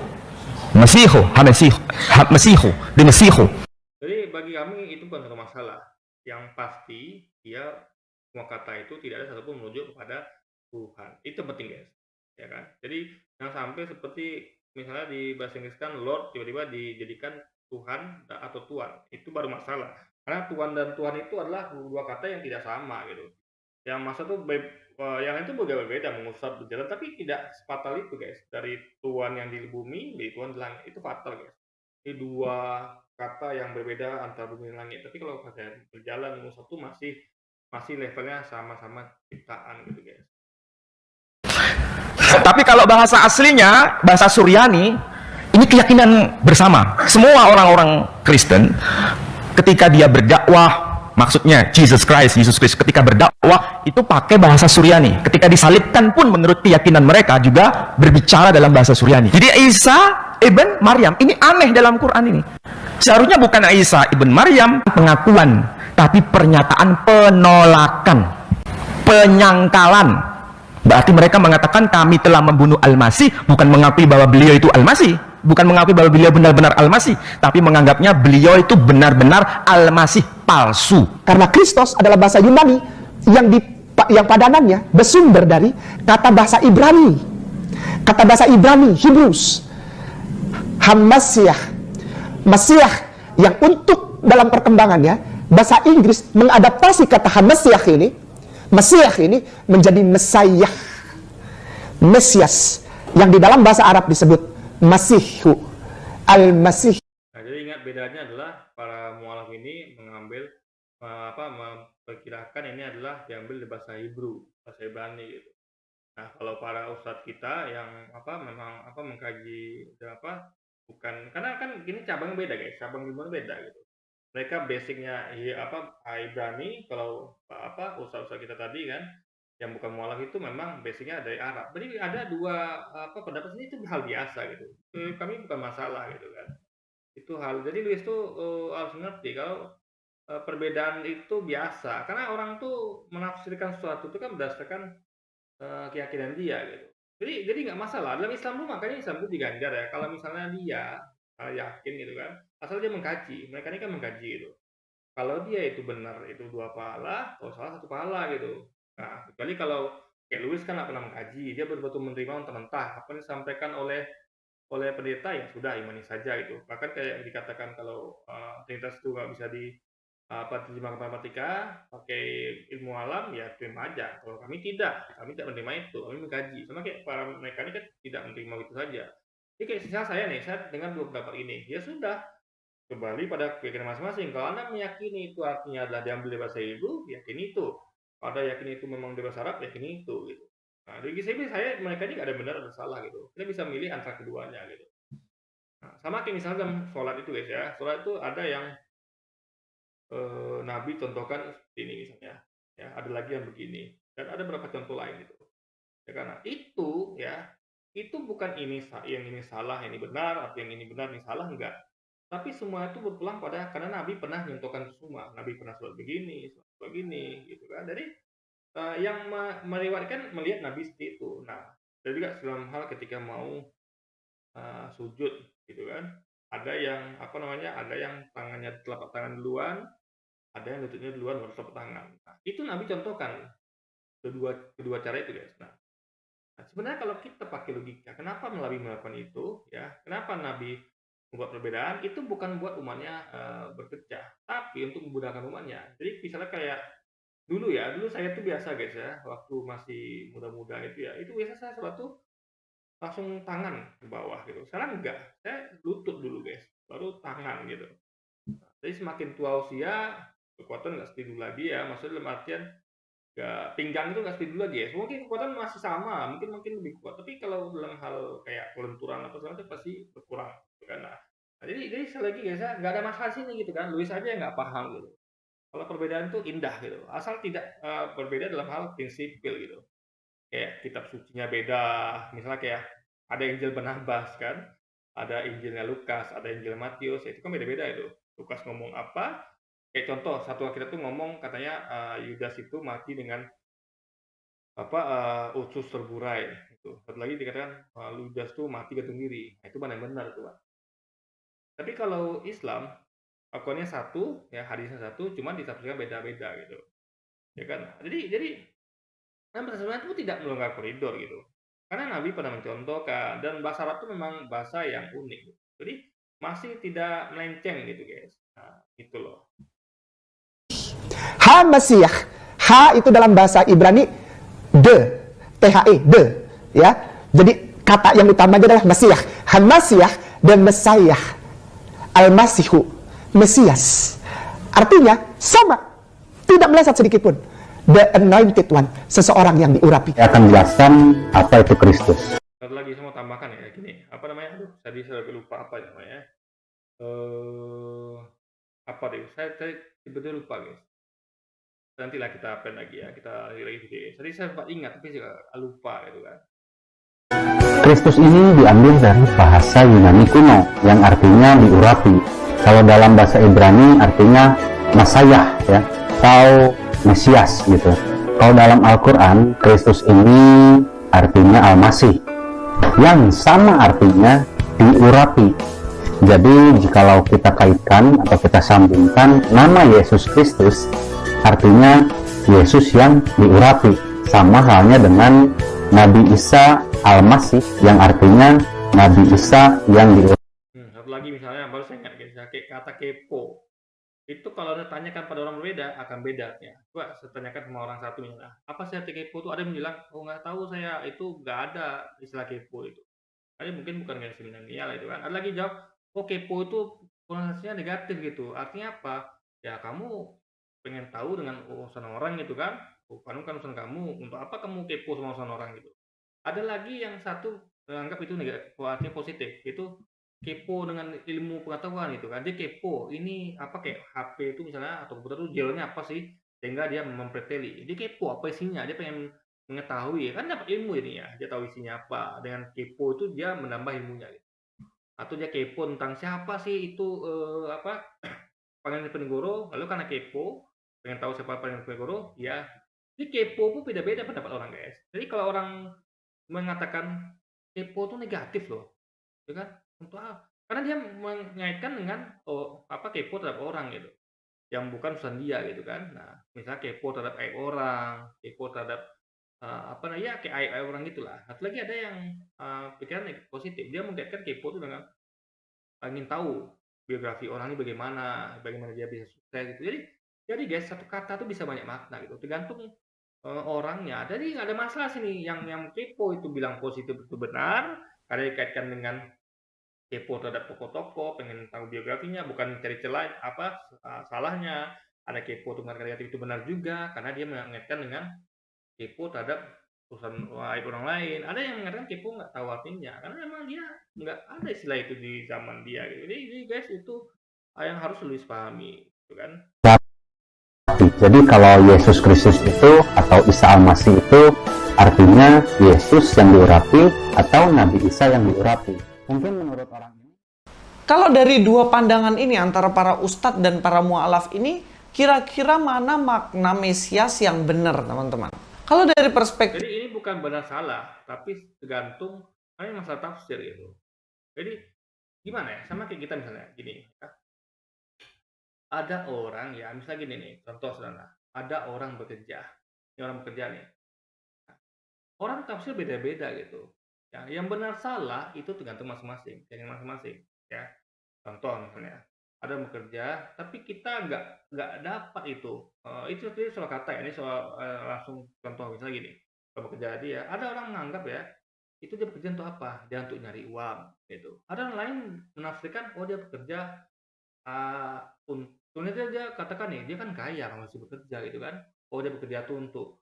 Jadi bagi kami itu bukan satu masalah. Yang pasti semua kata itu tidak ada satupun merujuk kepada Tuhan. Itu penting, guys. Ya kan? Jadi jangan sampai seperti misalnya di bahasa Inggris kan Lord tiba-tiba dijadikan Tuhan atau Tuan. Itu baru masalah. Karena Tuhan dan Tuhan itu adalah dua kata yang tidak sama gitu. Yang masa tuh yang itu berbeda mengusap berjalan, tapi tidak sefatal itu, guys. Dari Tuhan yang di bumi, dari Tuhan di langit itu fatal, guys. Ini dua kata yang berbeda antara bumi dan langit. Tapi kalau kalian berjalan mengusap itu masih levelnya sama-sama ciptaan gitu, guys. Tapi kalau bahasa aslinya, bahasa Suryani, ini keyakinan bersama. Semua orang-orang Kristen ketika dia berdakwah, maksudnya Yesus Kristus ketika berdakwah itu pakai bahasa Suryani. Ketika disalibkan pun menurut keyakinan mereka juga berbicara dalam bahasa Suryani. Jadi Isa ibn Maryam ini aneh dalam Quran ini. Seharusnya bukan Isa ibn Maryam pengakuan, tapi pernyataan penolakan, penyangkalan. Berarti mereka mengatakan kami telah membunuh Al-Masih, bukan mengakui bahwa beliau itu Al-Masih, bukan mengakui bahwa beliau benar-benar Al-Masih, tapi menganggapnya beliau itu benar-benar Al-Masih palsu. Karena Kristus adalah bahasa Yunani yang padanannya bersumber dari kata bahasa Ibrani. Kata bahasa Ibrani, Hebrews. Hamasiah. Masiah yang untuk dalam perkembangannya bahasa Inggris mengadaptasi kata Hamasiah ini, Mesiah ini menjadi Mesayah, Mesias, yang di dalam bahasa Arab disebut Masihu, Al-Masih. Nah, jadi ingat bedanya adalah para mu'alaf ini mengambil memperkirakan ini adalah diambil dari bahasa Hebrew, bahasa Ibrani gitu. Nah, kalau para ustadz kita yang memang mengkaji bukan karena kan gini cabang beda, guys, cabang ilmu beda gitu. Mereka basicnya Ibrani, kalau ustaz-ustaz kita tadi kan yang bukan mu'alaf itu memang basicnya dari Arab. Jadi ada dua pendapat ini itu hal biasa gitu. Kami bukan masalah gitu kan. Itu hal. Jadi Luis tuh harus mengerti kalau perbedaan itu biasa. Karena orang tuh menafsirkan sesuatu itu kan berdasarkan keyakinan dia gitu. Jadi nggak masalah. Dalam Islam tuh makanya Islam itu diganjar ya. Kalau misalnya dia yakin gitu kan, asal dia mengkaji, mereka ini kan mengkaji gitu. Kalau dia itu benar itu 2 pahala, kalau salah 1 pahala gitu. Nah, kecuali kalau kayak Louis kan nggak pernah mengkaji, dia betul-betul menerima mentah-mentah apa yang disampaikan oleh pendeta, ya sudah imani saja gitu. Bahkan kayak dikatakan kalau Trinitas itu nggak bisa terjemah matematika pakai ilmu alam, ya terima aja. Kalau kami tidak menerima itu, kami mengkaji. Sama kayak para mereka ini kan tidak menerima itu saja. Jadi kayak saya dengan 2 pendapat ini, ya sudah, kembali pada keyakinan masing-masing. Kalau Anda meyakini itu artinya adalah diambil dari bahasa Hebrew, yakini itu. Ada yakin itu memang dia bahasa Arab, yakin itu gitu. Nah, dari segi saya mereka ini nggak ada benar ada salah gitu. Kita bisa milih antara keduanya gitu. Nah, sama kayak misalnya dalam sholat itu guys ya, sholat itu ada yang Nabi contohkan seperti ini misalnya, ya ada lagi yang begini dan ada beberapa contoh lain gitu. Ya karena itu ya, itu bukan yang ini salah, ini benar, atau yang ini benar, ini salah, enggak. Tapi semua itu berpulang pada karena Nabi pernah mencontohkan semua. Nabi pernah sholat begini, gitu kan. Jadi yang meriwayatkan melihat Nabi seperti itu. Nah, dan juga dalam hal ketika mau sujud gitu kan. Ada yang ada yang tangannya telapak tangan duluan, ada yang lututnya duluan baru telapak tangan. Nah, itu Nabi contohkan kedua cara itu guys. Nah, sebenarnya kalau kita pakai logika, kenapa Nabi melakukan itu? Ya, kenapa Nabi membuat perbedaan? Itu bukan buat umatnya berpecah, tapi untuk memudahkan umatnya. Jadi misalnya kayak dulu saya tuh biasa guys ya, waktu masih muda-muda itu ya, itu biasa saya sholat tuh langsung tangan ke bawah gitu. Sekarang enggak, saya lutut dulu guys, baru tangan gitu. Jadi semakin tua usia, kekuatan nggak seperti dulu lagi ya. Maksudnya dalam artian pinggang itu nggak seperti dulu lagi ya. Mungkin kekuatan masih sama, mungkin lebih kuat. Tapi kalau dalam hal kayak kelenturan atau segala itu pasti berkurang, kan? Nah, jadi sekali lagi guys ya, nggak ada masalah sini gitu kan. Luis aja nggak paham gitu. Kalau perbedaan itu indah gitu, asal tidak berbeda dalam hal prinsipil gitu. Kayak kitab sucinya beda, misalnya kayak ada Injil Barnabas kan, ada Injilnya Lukas, ada Injil Matius, itu kan beda-beda itu. Lukas ngomong apa? Kayak contoh satu Alkitab tuh ngomong katanya Yudas itu mati dengan usus terburai. Itu. Satu lagi dikatakan Yudas tuh mati gantung diri. Nah, itu mana yang benar tuh, Pak. Tapi kalau Islam akuannya satu, ya hadisnya satu, cuman ditafsirkan beda-beda gitu. Ya kan? Jadi sebenarnya itu tidak melanggar koridor gitu. Karena Nabi pernah mencontohkan dan bahasa Arab itu memang bahasa yang unik. Gitu. Jadi masih tidak melenceng gitu guys. Nah, itu loh. Ha Masiyah. Ha itu dalam bahasa Ibrani THE, ya. Jadi kata yang utamanya adalah Masiyah. Masiyah dan Mesayah. Al-Masihu, Mesias. Artinya sama. Tidak meleset sedikit pun. The anointed one, seseorang yang diurapi. Saya akan menjelaskan apa itu Kristus. Satu lagi saya mau tambahkan ya, gini, tadi saya lupa apa namanya. Saya tiba-tiba lupa guys. Nantilah kita upload lagi ya, kita lagi video. Tadi saya sempat ingat tapi juga lupa gitu kan. Kristus ini diambil dari bahasa Yunani kuno yang artinya diurapi. Kalau dalam bahasa Ibrani artinya Masayah ya, atau Mesias gitu. Kalau dalam Al-Quran, Kristus ini artinya Al-Masih, yang sama artinya diurapi. Jadi jikalau kita kaitkan atau kita sambungkan nama Yesus Kristus, artinya Yesus yang diurapi. Sama halnya dengan Nabi Isa Al-Masih, yang artinya Nabi Isa yang diurapi. Satu lagi misalnya, baru saya ingat kayak kata kepo. Itu kalau Anda tanyakan pada orang berbeda akan beda ya. Coba saya tanyakan sama orang satu misalnya, apa sih arti kepo itu? Ada yang bilang, oh nggak tahu saya, itu nggak ada istilah kepo itu. Jadi mungkin bukan generasi milenial itu kan. Ada lagi jawab, oh kepo itu konotasinya negatif gitu. Artinya apa? Ya kamu pengen tahu dengan urusan orang gitu kan. Bukan urusan kamu. Untuk apa kamu kepo sama urusan orang gitu. Ada lagi yang satu menganggap itu negatif, artinya positif. Itu kepo dengan ilmu pengetahuan gitu kan. Dia kepo, ini apa kayak HP itu misalnya atau komputer itu jalannya apa sih, sehingga dia mempreteli. Dia kepo apa isinya, dia pengen mengetahui kan, dapat ilmu ini ya, dia tahu isinya apa. Dengan kepo itu dia menambah ilmunya gitu. Atau dia kepo tentang siapa sih itu Pangeran Diponegoro, lalu karena kepo pengen tahu siapa Pangeran Diponegoro, ya jadi kepo pun beda-beda pendapat orang guys. Jadi kalau orang mengatakan kepo itu negatif loh, ya kan? Untuk apa? Karena dia mengaitkan dengan kepo terhadap orang gitu, yang bukan urusan dia gitu kan. Nah, misalnya kepo terhadap aib orang, kepo terhadap kayak aib orang gitulah. Satu lagi ada yang pikiran positif, dia mengaitkan kepo itu dengan ingin tahu biografi orang ini bagaimana dia bisa sukses gitu. Jadi guys, satu kata itu bisa banyak makna gitu, tergantung orangnya. Jadi nggak ada masalah sini. Yang kepo itu bilang positif itu benar, karena dikaitkan dengan kepo terhadap tokoh-tokoh, pengen tahu biografinya, bukan cari celah salahnya. ada kepo tentang negatif itu benar juga, karena dia mengaitkan dengan kepo terhadap urusan aib orang lain. Ada yang mengatakan kepo nggak tahu artinya, karena memang dia nggak ada istilah itu di zaman dia gitu. Jadi guys, itu yang harus Luis pahami, gitu kan. Jadi kalau Yesus Kristus itu atau Isa Al-Masih itu artinya Yesus yang diurapi atau Nabi Isa yang diurapi. Mungkin menurut orang ini. Kalau dari dua pandangan ini antara para ustadz dan para mu'alaf ini, kira-kira mana makna Mesias yang benar, teman-teman? Kalau dari perspektif... Jadi ini bukan benar salah, tapi tergantung, ini masalah tafsir gitu. Jadi gimana ya, sama kayak kita misalnya, gini ya. Ada orang ya, misalnya gini nih, contoh sederhana, ada orang bekerja, ini orang bekerja nih. Orang tafsir beda-beda gitu. Ya, yang benar salah itu tergantung masing-masing, dengan masing-masing. Ya, contoh misalnya, ada yang bekerja, tapi kita nggak dapat itu. Itu soal kata ya, ini soal langsung contoh misalnya gini, kalau bekerja dia, ada orang menganggap ya, itu dia bekerja untuk apa? Dia untuk nyari uang, gitu. Ada orang lain menafsirkan, oh dia bekerja sebenarnya dia katakan nih, dia kan kaya masih bekerja gitu kan. Oh dia bekerja tuh untuk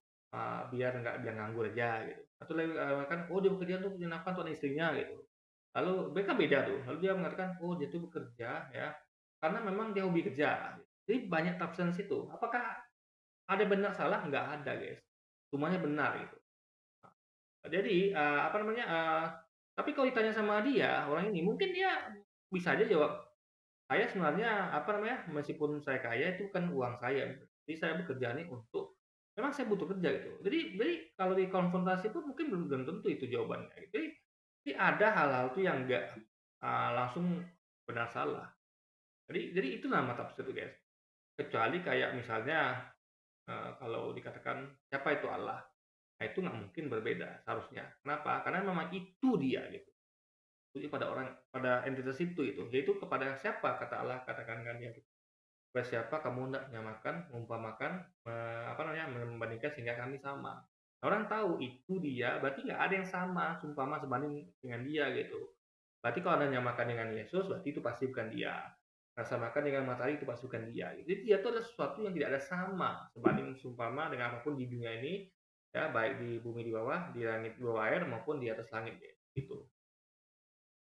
biar nganggur aja gitu. Atau lagi kan, oh dia bekerja untuk nafkah untuk istrinya gitu. Lalu mereka beda tuh. Lalu dia mengatakan, oh dia tuh bekerja ya karena memang dia hobi kerja. Jadi banyak tafsiran situ. Apakah ada benar salah? Nggak ada guys. Semuanya benar gitu. Jadi tapi kalau ditanya sama dia orang ini, mungkin dia bisa aja jawab, saya sebenarnya meskipun saya kaya itu kan uang saya, jadi saya bekerja nih untuk memang saya butuh kerja gitu. Jadi kalau dikonfrontasi pun mungkin belum tentu itu jawabannya. Jadi ada hal-hal tuh yang nggak langsung benar salah. Jadi itu nama tafsir tuh guys. Kecuali kayak misalnya kalau dikatakan siapa itu Allah, nah itu nggak mungkin berbeda seharusnya. Kenapa? Karena memang itu dia gitu. Pada entitas itu yaitu kepada siapa kata Allah, katakan kan dia kepada siapa kamu hendak menyamakan, mengumpamakan, membandingkan sehingga kami sama. Nah, orang tahu itu dia, berarti nggak ada yang sama seumpama sebanding dengan dia gitu. Berarti kalau Anda nyamakan dengan Yesus, berarti itu pasti bukan dia. Nah, samakan dengan matahari itu pasti bukan dia. Jadi dia itu adalah sesuatu yang tidak ada sama sebanding seumpama dengan apapun di dunia ini, ya baik di bumi di bawah, di langit di bawah air maupun di atas langit gitu.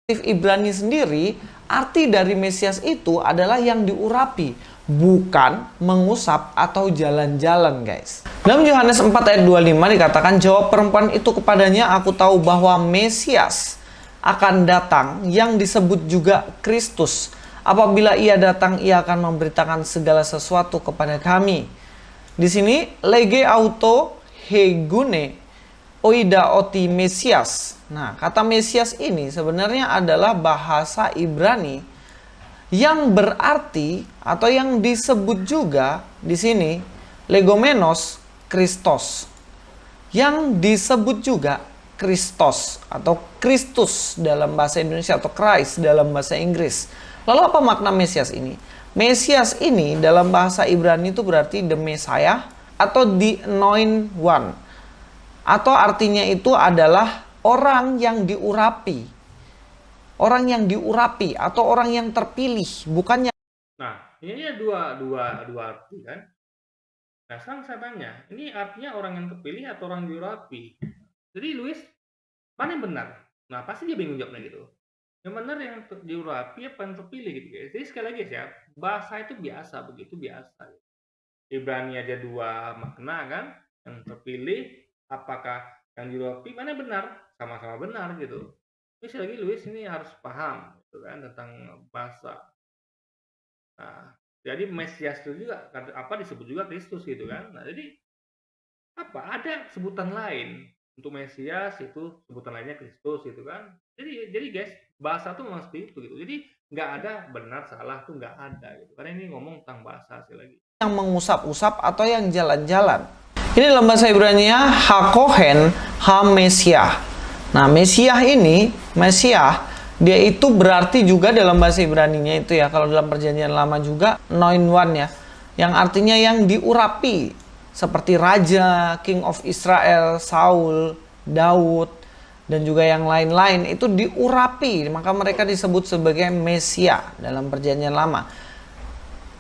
Ibrani sendiri, arti dari Mesias itu adalah yang diurapi, bukan mengusap atau jalan-jalan guys. Dalam Yohanes 4 ayat 25 dikatakan, jawab perempuan itu kepadanya, aku tahu bahwa Mesias akan datang yang disebut juga Kristus. Apabila ia datang, ia akan memberitakan segala sesuatu kepada kami. Di sini, lege auto hegune oida oti Mesias. Nah, kata Mesias ini sebenarnya adalah bahasa Ibrani yang berarti atau yang disebut juga di sini legomenos Kristos. Yang disebut juga Kristos atau Kristus dalam bahasa Indonesia atau Christ dalam bahasa Inggris. Lalu apa makna Mesias ini? Mesias ini dalam bahasa Ibrani itu berarti the Messiah atau the anointed one. Atau artinya itu adalah orang yang diurapi. Orang yang diurapi atau orang yang terpilih, bukannya. Nah, ini ada dua arti kan. Nah, sekarang saya tanya, ini artinya orang yang terpilih atau orang yang diurapi? Jadi Luis, mana yang benar? Nah, pasti dia bingung jawabnya gitu. Yang benar yang diurapi apa yang terpilih gitu guys. Jadi sekali lagi ya, bahasa itu biasa, begitu biasa. Ibrani aja dua makna kan, yang terpilih, apakah yang diurapi, mana benar? Sama-sama benar gitu. Terus lagi Luis ini harus paham gitu kan tentang bahasa. Nah, jadi Mesias itu juga disebut juga Kristus gitu kan. Nah, jadi ada sebutan lain untuk Mesias, itu sebutan lainnya Kristus gitu kan. Jadi guys, bahasa tuh memang seperti itu gitu. Jadi nggak ada benar salah tuh nggak ada gitu. Karena ini ngomong tentang bahasa sekali lagi. Yang mengusap-usap atau yang jalan-jalan. Ini dalam bahasa Ibrani-nya Hakohen Ha-Mesiah. Nah, Mesiah ini, Mesiah, dia itu berarti juga dalam bahasa Ibrani-nya itu ya, kalau dalam perjanjian lama juga, anointed one ya, yang artinya yang diurapi, seperti Raja, King of Israel, Saul, Daud, dan juga yang lain-lain, itu diurapi, maka mereka disebut sebagai Mesia dalam perjanjian lama.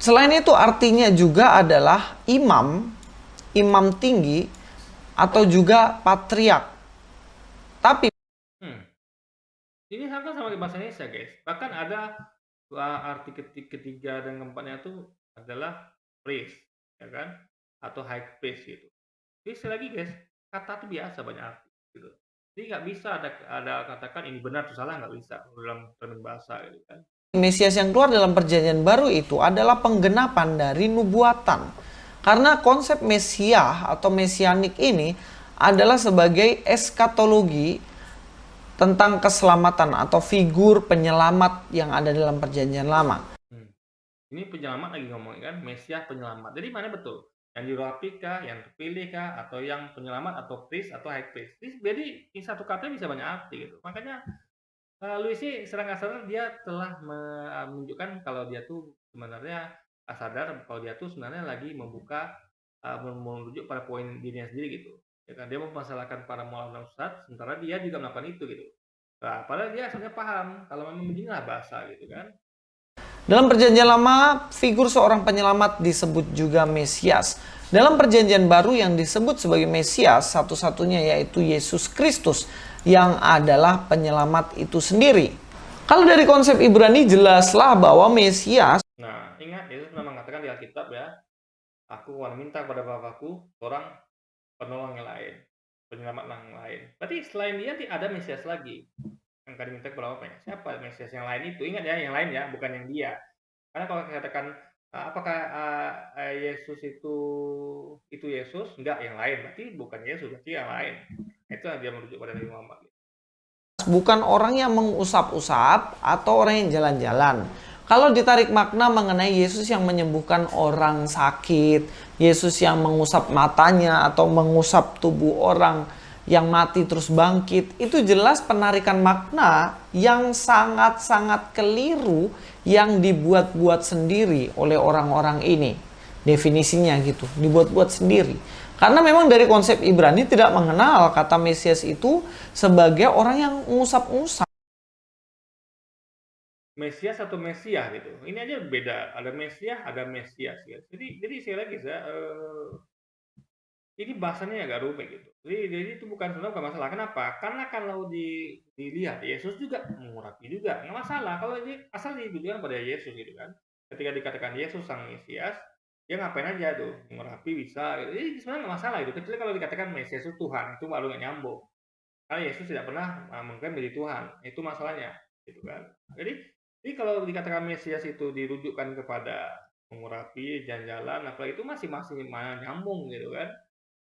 Selain itu artinya juga adalah imam, imam tinggi, atau juga patriark. Tapi ini sama bahasa Indonesia, guys. Bahkan ada arti ketiga dan keempatnya itu adalah priest, ya kan? Atau high priest gitu. Jadi sekali lagi, guys, kata itu biasa banyak arti gitu. Jadi nggak bisa ada katakan ini benar atau salah, nggak bisa dalam bahasa gitu kan. Mesias yang keluar dalam perjanjian baru itu adalah penggenapan dari nubuatan. Karena konsep Mesias atau mesianik ini adalah sebagai eskatologi tentang keselamatan atau figur penyelamat yang ada dalam perjanjian lama. Ini penyelamat lagi ngomongin kan, Mesias penyelamat. Jadi mana betul? Yang diurapi kah, yang terpilih kah, atau yang penyelamat atau priest atau high priest. Jadi satu kata bisa banyak arti gitu. Makanya Louis sih serang sadar dia telah menunjukkan kalau dia tuh sebenarnya sadar kalau dia tuh sebenarnya lagi membuka merujuk pada poin dirinya sendiri gitu. Ya kan, dia mempermasalahkan para mualaf dan ustadz, sementara dia juga melakukan itu gitu. Nah, padahal dia sebenarnya paham kalau memang beginilah bahasa gitu kan. Dalam perjanjian lama, figur seorang penyelamat disebut juga Mesias. Dalam perjanjian baru yang disebut sebagai Mesias, satu-satunya yaitu Yesus Kristus, yang adalah penyelamat itu sendiri. Kalau dari konsep Ibrani, jelaslah bahwa Mesias... Nah, ingat, Yesus pernah mengatakan di Alkitab ya, aku akan minta kepada Bapakku seorang penolong yang lain, penyelamat yang lain. Berarti selain dia ada Mesias lagi yang akan diminta kepada Bapaknya. Siapa Mesias yang lain itu? Ingat ya, yang lain ya, bukan yang dia. Karena kalau katakan apakah Yesus itu Yesus? Enggak, yang lain. Berarti bukan Yesus, berarti yang lain. Itu yang dia merujuk pada Nabi Muhammad. Bukan orang yang mengusap-usap atau orang yang jalan-jalan. Kalau ditarik makna mengenai Yesus yang menyembuhkan orang sakit, Yesus yang mengusap matanya atau mengusap tubuh orang yang mati terus bangkit, itu jelas penarikan makna yang sangat-sangat keliru yang dibuat-buat sendiri oleh orang-orang ini. Definisinya gitu, dibuat-buat sendiri. Karena memang dari konsep Ibrani tidak mengenal kata Mesias itu sebagai orang yang ngusap-ngusap. Mesias atau Mesias gitu. Ini aja beda. Ada Mesias, ada Mesias ya. Jadi sekali lagi ini bahasanya agak rumit gitu. Jadi itu sebenarnya bukan masalah. Kenapa? Karena kalau dilihat Yesus juga mengurapi juga, nggak masalah. Kalau asal ditujukan pada Yesus gitu kan. Ketika dikatakan Yesus sang Mesias, dia ngapain aja tuh, mengurapi bisa. Gitu. Jadi sebenarnya nggak masalah itu. Kecuali kalau dikatakan Mesias itu Tuhan, itu baru nggak nyambung. Karena Yesus tidak pernah mengklaim menjadi Tuhan. Itu masalahnya, gitu kan. Jadi kalau dikatakan Mesias itu dirujukkan kepada mengurapi, jalan-jalan, apalagi itu masih mana nyambung gitu kan.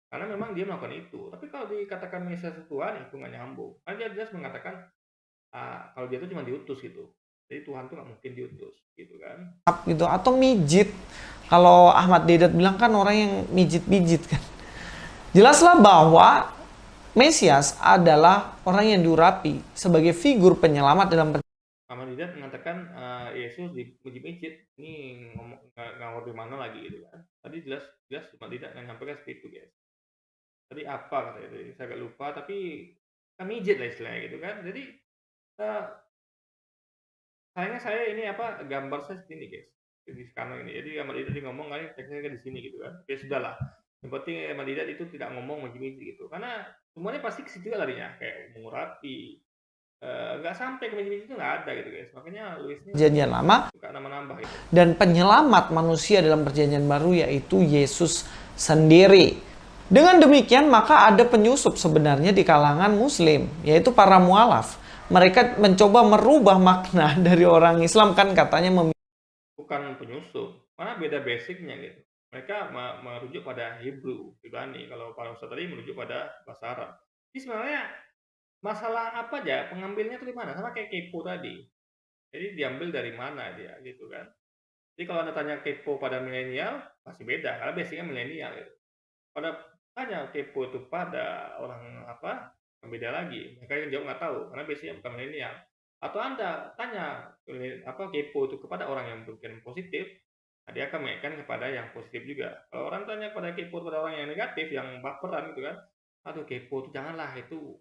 Karena memang dia melakukan itu. Tapi kalau dikatakan Mesias Tuhan, itu nggak nyambung. Karena dia jelas mengatakan kalau dia itu cuma diutus gitu. Jadi Tuhan itu nggak mungkin diutus, gitu kan. Gitu, atau mijit. Kalau Ahmad Deedat bilang kan orang yang mijit-mijit kan. Jelaslah bahwa Mesias adalah orang yang diurapi sebagai figur penyelamat dalam Ahmad Deedat mengatakan Yesus dimijit. Ini ngawur di mana lagi gitu kan. Tadi jelas Ahmad Deedat yang nyampaikan seperti itu, guys. Tadi apa kata itu? Saya agak lupa, tapi kan mijit lah istilahnya gitu kan. Jadi sayangnya saya ini gambar saya seperti ini, guys. Di sekarang ini. Jadi Ahmad Deedat ngomong kan teksnya di sini gitu kan. Oke, sudahlah. Yang penting Ahmad Deedat itu tidak ngomong mijit gitu. Karena semuanya pasti ke situ larinya, kayak mengurapi. Nggak sampai ke mijit itu nggak ada gitu, guys. Makanya Louis ini perjanjian lama suka nambah gitu. Dan penyelamat manusia dalam perjanjian baru yaitu Yesus sendiri. Dengan demikian maka ada penyusup sebenarnya di kalangan muslim, yaitu para mualaf. Mereka mencoba merubah makna dari orang Islam kan katanya bukan penyusup, mana beda basicnya gitu. Mereka merujuk pada Hebrew, Ibrani. Kalau para ustadz tadi merujuk pada bahasa Arab. Jadi sebenarnya masalah apa aja, pengambilnya itu di mana? Sama kayak kepo tadi. Jadi diambil dari mana dia gitu kan. Jadi kalau Anda tanya kepo pada milenial, masih beda. Karena basicnya milenial gitu. Pada tanya kepo itu pada orang yang beda lagi. Mereka yang jauh nggak tahu, karena basicnya bukan milenial. Atau Anda tanya kepo itu kepada orang yang berpikiran positif, dia akan mengaitkan kepada yang positif juga. Kalau orang tanya pada kepo kepada orang yang negatif, yang baperan gitu kan, aduh kepo itu janganlah itu.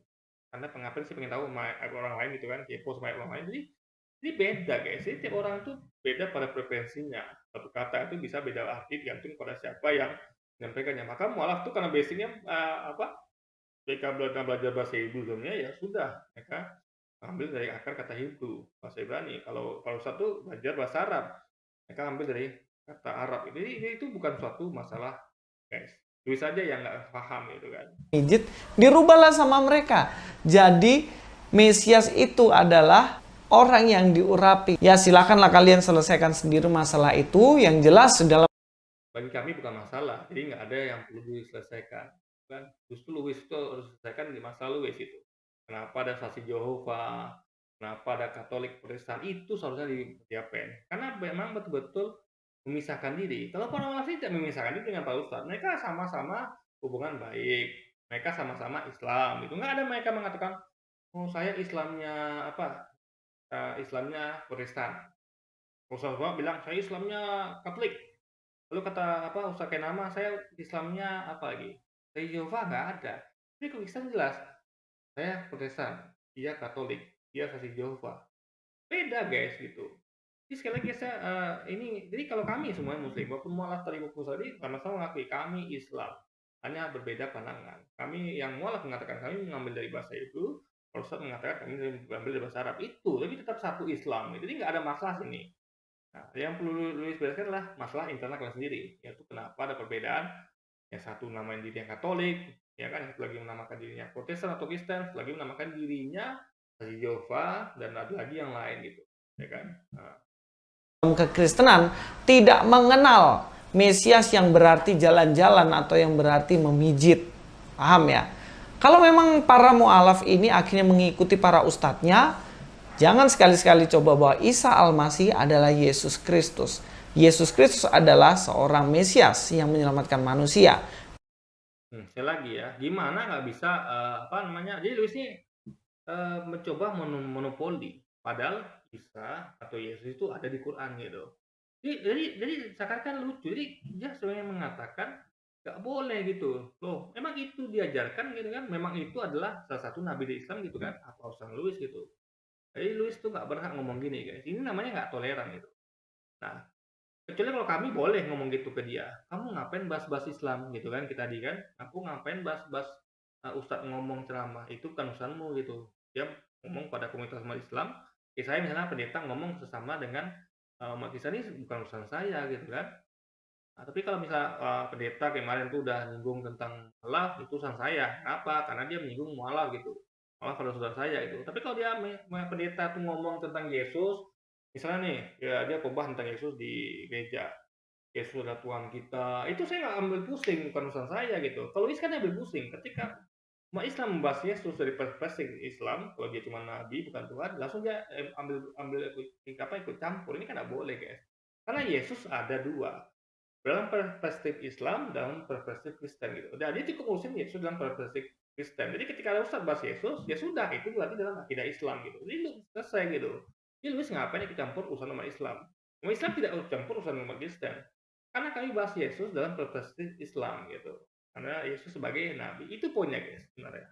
Karena pengapain sih pengen tahu orang lain gitu kan, kepo sama orang lain. Jadi Ini beda guys, jadi tiap orang tuh beda pada preferensinya. Satu kata itu bisa beda arti tergantung pada siapa yang menyampaikannya. Maka mualaf tuh karena basicnya mereka belajar bahasa Hebrew sebelumnya, ya sudah mereka ambil dari akar kata Hebrew, bahasa Ibrani. Kalau satu belajar bahasa Arab, mereka ambil dari kata Arab. Jadi itu bukan suatu masalah guys. Tulis saja yang nggak paham gitu kan. Mijit, dirubahlah sama mereka. Jadi Mesias itu adalah orang yang diurapi. Ya silakanlah kalian selesaikan sendiri masalah itu. Yang jelas dalam Bagi kami bukan masalah, jadi nggak ada yang perlu diselesaikan. Kan? Justru Louis itu harus selesaikan di masa Louis itu. Kenapa ada saksi Jehovah, kenapa ada Katolik Protestan, itu seharusnya diapain. Karena memang betul-betul memisahkan diri. Kalau para ulama tidak memisahkan diri dengan para ustadz, mereka sama-sama hubungan baik, mereka sama-sama Islam. Itu nggak ada mereka mengatakan, oh saya Islamnya Islamnya Protestan. Ustadz bilang saya Islamnya Katolik. Lalu kata Ustadz Kenama, saya Islamnya apa lagi? Saya Jehovah nggak ada. Tapi kalau Islam jelas, saya Protestan, dia Katolik, dia kasih Jehovah. Beda guys gitu. Jadi sekali lagi jadi kalau kami semua Muslim, walaupun mualaf tadi tadi sama-sama mengakui kami Islam, hanya berbeda pandangan. Kami yang mualaf mengatakan kami mengambil dari bahasa itu, Ustaz mengatakan kami mengambil dari bahasa Arab itu, tapi tetap satu Islam. Jadi nggak ada masalah sini. Nah, yang perlu dibereskan adalah masalah internal kalian sendiri, yaitu kenapa ada perbedaan. Yang satu namanya diri yang Katolik, ya kan, yang satu lagi menamakan dirinya Protestan atau Kristen, satu lagi menamakan dirinya Jehovah, dan ada lagi yang lain gitu, ya kan. Nah. Kekristenan tidak mengenal Mesias yang berarti jalan-jalan atau yang berarti memijit. Paham ya? Kalau memang para mu'alaf ini akhirnya mengikuti para ustadznya, jangan sekali-sekali coba bahwa Isa Al-Masih adalah Yesus Kristus. Yesus Kristus adalah seorang Mesias yang menyelamatkan manusia. Sekali lagi ya, gimana nggak bisa jadi Louis ini mencoba monopoli, padahal Isa atau Yesus itu ada di Quran gitu. Jadi seakan-akan lucu. Jadi dia sebenarnya mengatakan nggak boleh gitu. Loh, memang itu diajarkan gitu kan? Memang itu adalah salah satu nabi di Islam gitu kan? Apa urusan Louis gitu? Jadi Louis tuh nggak berhak ngomong gini guys. Ini namanya nggak toleran gitu. Nah, kecuali kalau kami boleh ngomong gitu ke dia. Kamu ngapain bahas-bahas Islam gitu kan? Kita tadi kan, aku ngapain bahas-bahas Ustadz ngomong ceramah, itu kan urusanmu gitu. Dia ngomong pada komunitas umat Islam. Saya misalnya pendeta ngomong sesama dengan umat Islam, ini bukan urusan saya gitu kan. Nah, tapi kalau misalnya pendeta kemarin tuh udah nyinggung tentang mualaf, itu urusan saya. Kenapa? Karena dia menyinggung mualaf gitu. Mualaf pada saudara saya itu. Tapi kalau dia pendeta tuh ngomong tentang Yesus, misalnya nih, ya dia khotbah tentang Yesus di gereja. Yesus adalah Tuhan kita. Itu saya nggak ambil pusing, bukan urusan saya gitu. Kalau Louis kan ambil pusing ketika umat Islam membahas Yesus dari perspektif Islam, kalau dia cuma nabi bukan Tuhan, langsung dia ikut campur. Ini kan nggak boleh guys. Karena Yesus ada dua, dalam perspektif Islam, dalam perspektif Kristen gitu. Dan dia cukup ngurusin Yesus dalam perspektif Kristen. Jadi ketika ada ustaz bahas Yesus, ya sudah, itu berarti dalam akidah Islam gitu. Jadi selesai gitu. Jadi Louis ngapain ikut campur urusan umat Islam? Umat Islam tidak ikut campur urusan umat Kristen. Karena kami bahas Yesus dalam perspektif Islam gitu. Karena Yesus sebagai nabi. Itu poinnya guys sebenarnya.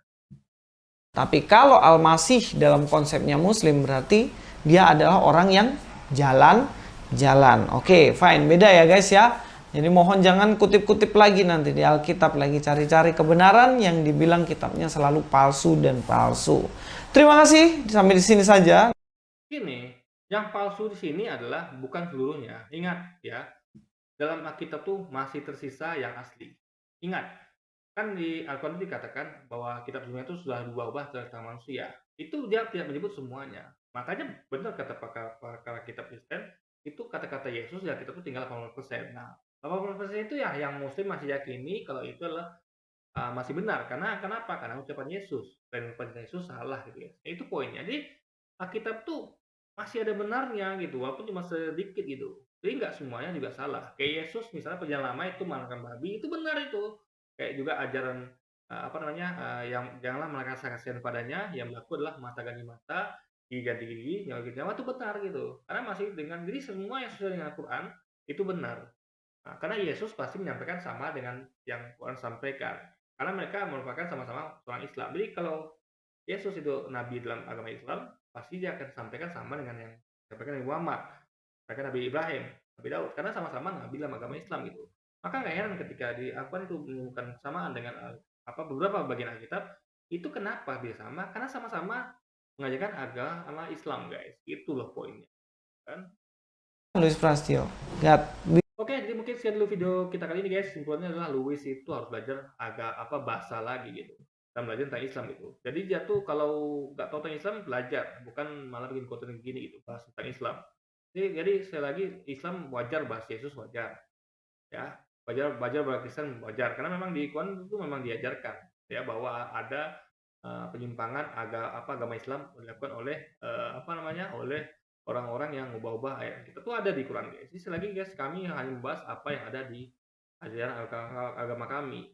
Tapi kalau Al-Masih dalam konsepnya Muslim berarti dia adalah orang yang jalan-jalan. Oke, fine. Beda ya guys ya. Jadi mohon jangan kutip-kutip lagi nanti di Alkitab, lagi cari-cari kebenaran yang dibilang kitabnya selalu palsu dan palsu. Terima kasih, sampai di sini saja. Ini, yang palsu di sini adalah bukan seluruhnya. Ingat ya, dalam Alkitab tuh masih tersisa yang asli. Ingat, kan di Al-Quran dikatakan bahwa kitab sebelumnya itu sudah diubah tentang manusia. Itu dia tidak menyebut semuanya. Makanya benar kata pakar kitab Kristen, itu kata-kata Yesus ya kitab itu tinggal 80%. Nah, 80% itu ya yang Muslim masih yakini kalau itu adalah masih benar. Karena kenapa? Karena ucapan Yesus. Dan ucapan Yesus salah gitu ya. Itu poinnya. Jadi Alkitab tuh masih ada benarnya gitu, walaupun cuma sedikit gitu. Jadi nggak semuanya juga salah. Kayak Yesus misalnya perjalanan lama itu makan babi, itu benar itu. Kayak juga ajaran yang janganlah melakukan kasihan padanya, yang berlaku adalah mata ganti mata, gigi ganti gigi, nyawa ganti nyawa, itu benar gitu. Karena masih dengan jadi semua yang sesuai dengan Al-Quran itu benar. Nah, karena Yesus pasti menyampaikan sama dengan yang Quran sampaikan. Karena mereka merupakan sama-sama orang Islam. Jadi kalau Yesus itu nabi dalam agama Islam, pasti dia akan sampaikan sama dengan yang sampaikan Nabi Muhammad, sampaikan Nabi Ibrahim, Nabi Daud, karena sama-sama nabi dalam agama Islam gitu. Maka nggak heran ketika di Al-Quran itu menemukan kesamaan dengan beberapa bagian Alkitab, itu kenapa bisa sama? Karena sama-sama mengajarkan agama Islam, guys. Itu loh poinnya, kan? Luis Prastio. Oke, jadi mungkin sekian dulu video kita kali ini, guys. Simpulannya adalah Luis itu harus belajar bahasa lagi gitu, dan belajar tentang Islam gitu. Jadi dia tuh kalau nggak tahu tentang Islam belajar, bukan malah bikin konten gini gitu, bahas tentang Islam. Jadi sekali lagi, Islam wajar, bahas Yesus wajar, ya. Wajar Kristen wajar, karena memang di Quran itu memang diajarkan ya bahwa ada penyimpangan agama Islam dilakukan oleh oleh orang-orang yang ubah-ubah ayat kita tuh ada di Quran, guys. Jadi selagi, guys, kami hanya membahas apa yang ada di ajaran agama kami.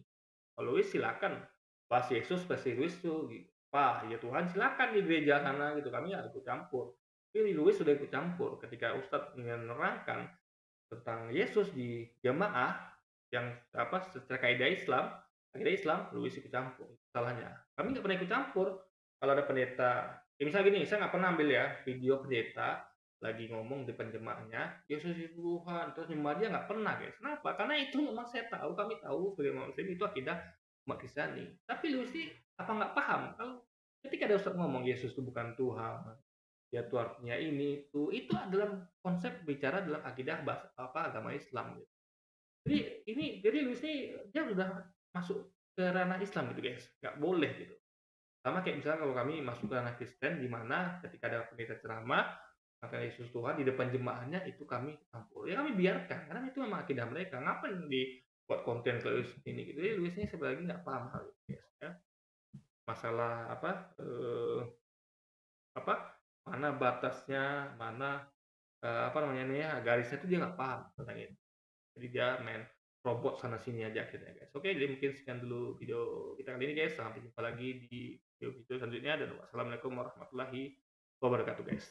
Kalau Luis silakan bahas Yesus, pasti Luis tuh Pak ya Tuhan, silakan di gereja sana gitu, kami nggak ikut campur. Tapi Luis sudah ikut campur ketika Ustadz menerangkan tentang Yesus di jamaah yang secara kaidah Islam, Luis ikut campur. Salahnya kami nggak pernah ikut campur. Kalau ada pendeta, misalnya gini, saya nggak pernah ambil ya video pendeta lagi ngomong di penjemaahnya Yesus itu Tuhan, terus nyembah dia, nggak pernah, guys. Kenapa? Karena itu memang kami tahu sebagai Muslim itu akidah umat Kristiani. Tapi Luis sih nggak paham kalau ketika ada Ustaz ngomong Yesus itu bukan Tuhan, ya itu artinya ini itu adalah konsep bicara dalam akidah agama Islam gitu. Jadi Luis ini dia sudah masuk ke ranah Islam gitu, guys, nggak boleh gitu. Sama kayak misalnya kalau kami masuk ke ranah Kristen, di mana ketika ada pendeta ceramah maka Yesus Tuhan di depan jemaahnya, itu kami campur, ya kami biarkan karena itu memang akidah mereka. Ngapain dibuat konten ke Luis ini gitu? Jadi Luis ini sebenarnya nggak paham hal itu, guys, ya. Masalah mana batasnya, mana garisnya itu dia nggak paham tentang itu. Jadi dia main robot sana sini aja akhirnya, guys. Oke, jadi mungkin sekian dulu video kita kali ini, guys. Sampai jumpa lagi di video selanjutnya, dan wassalamualaikum warahmatullahi wabarakatuh, guys.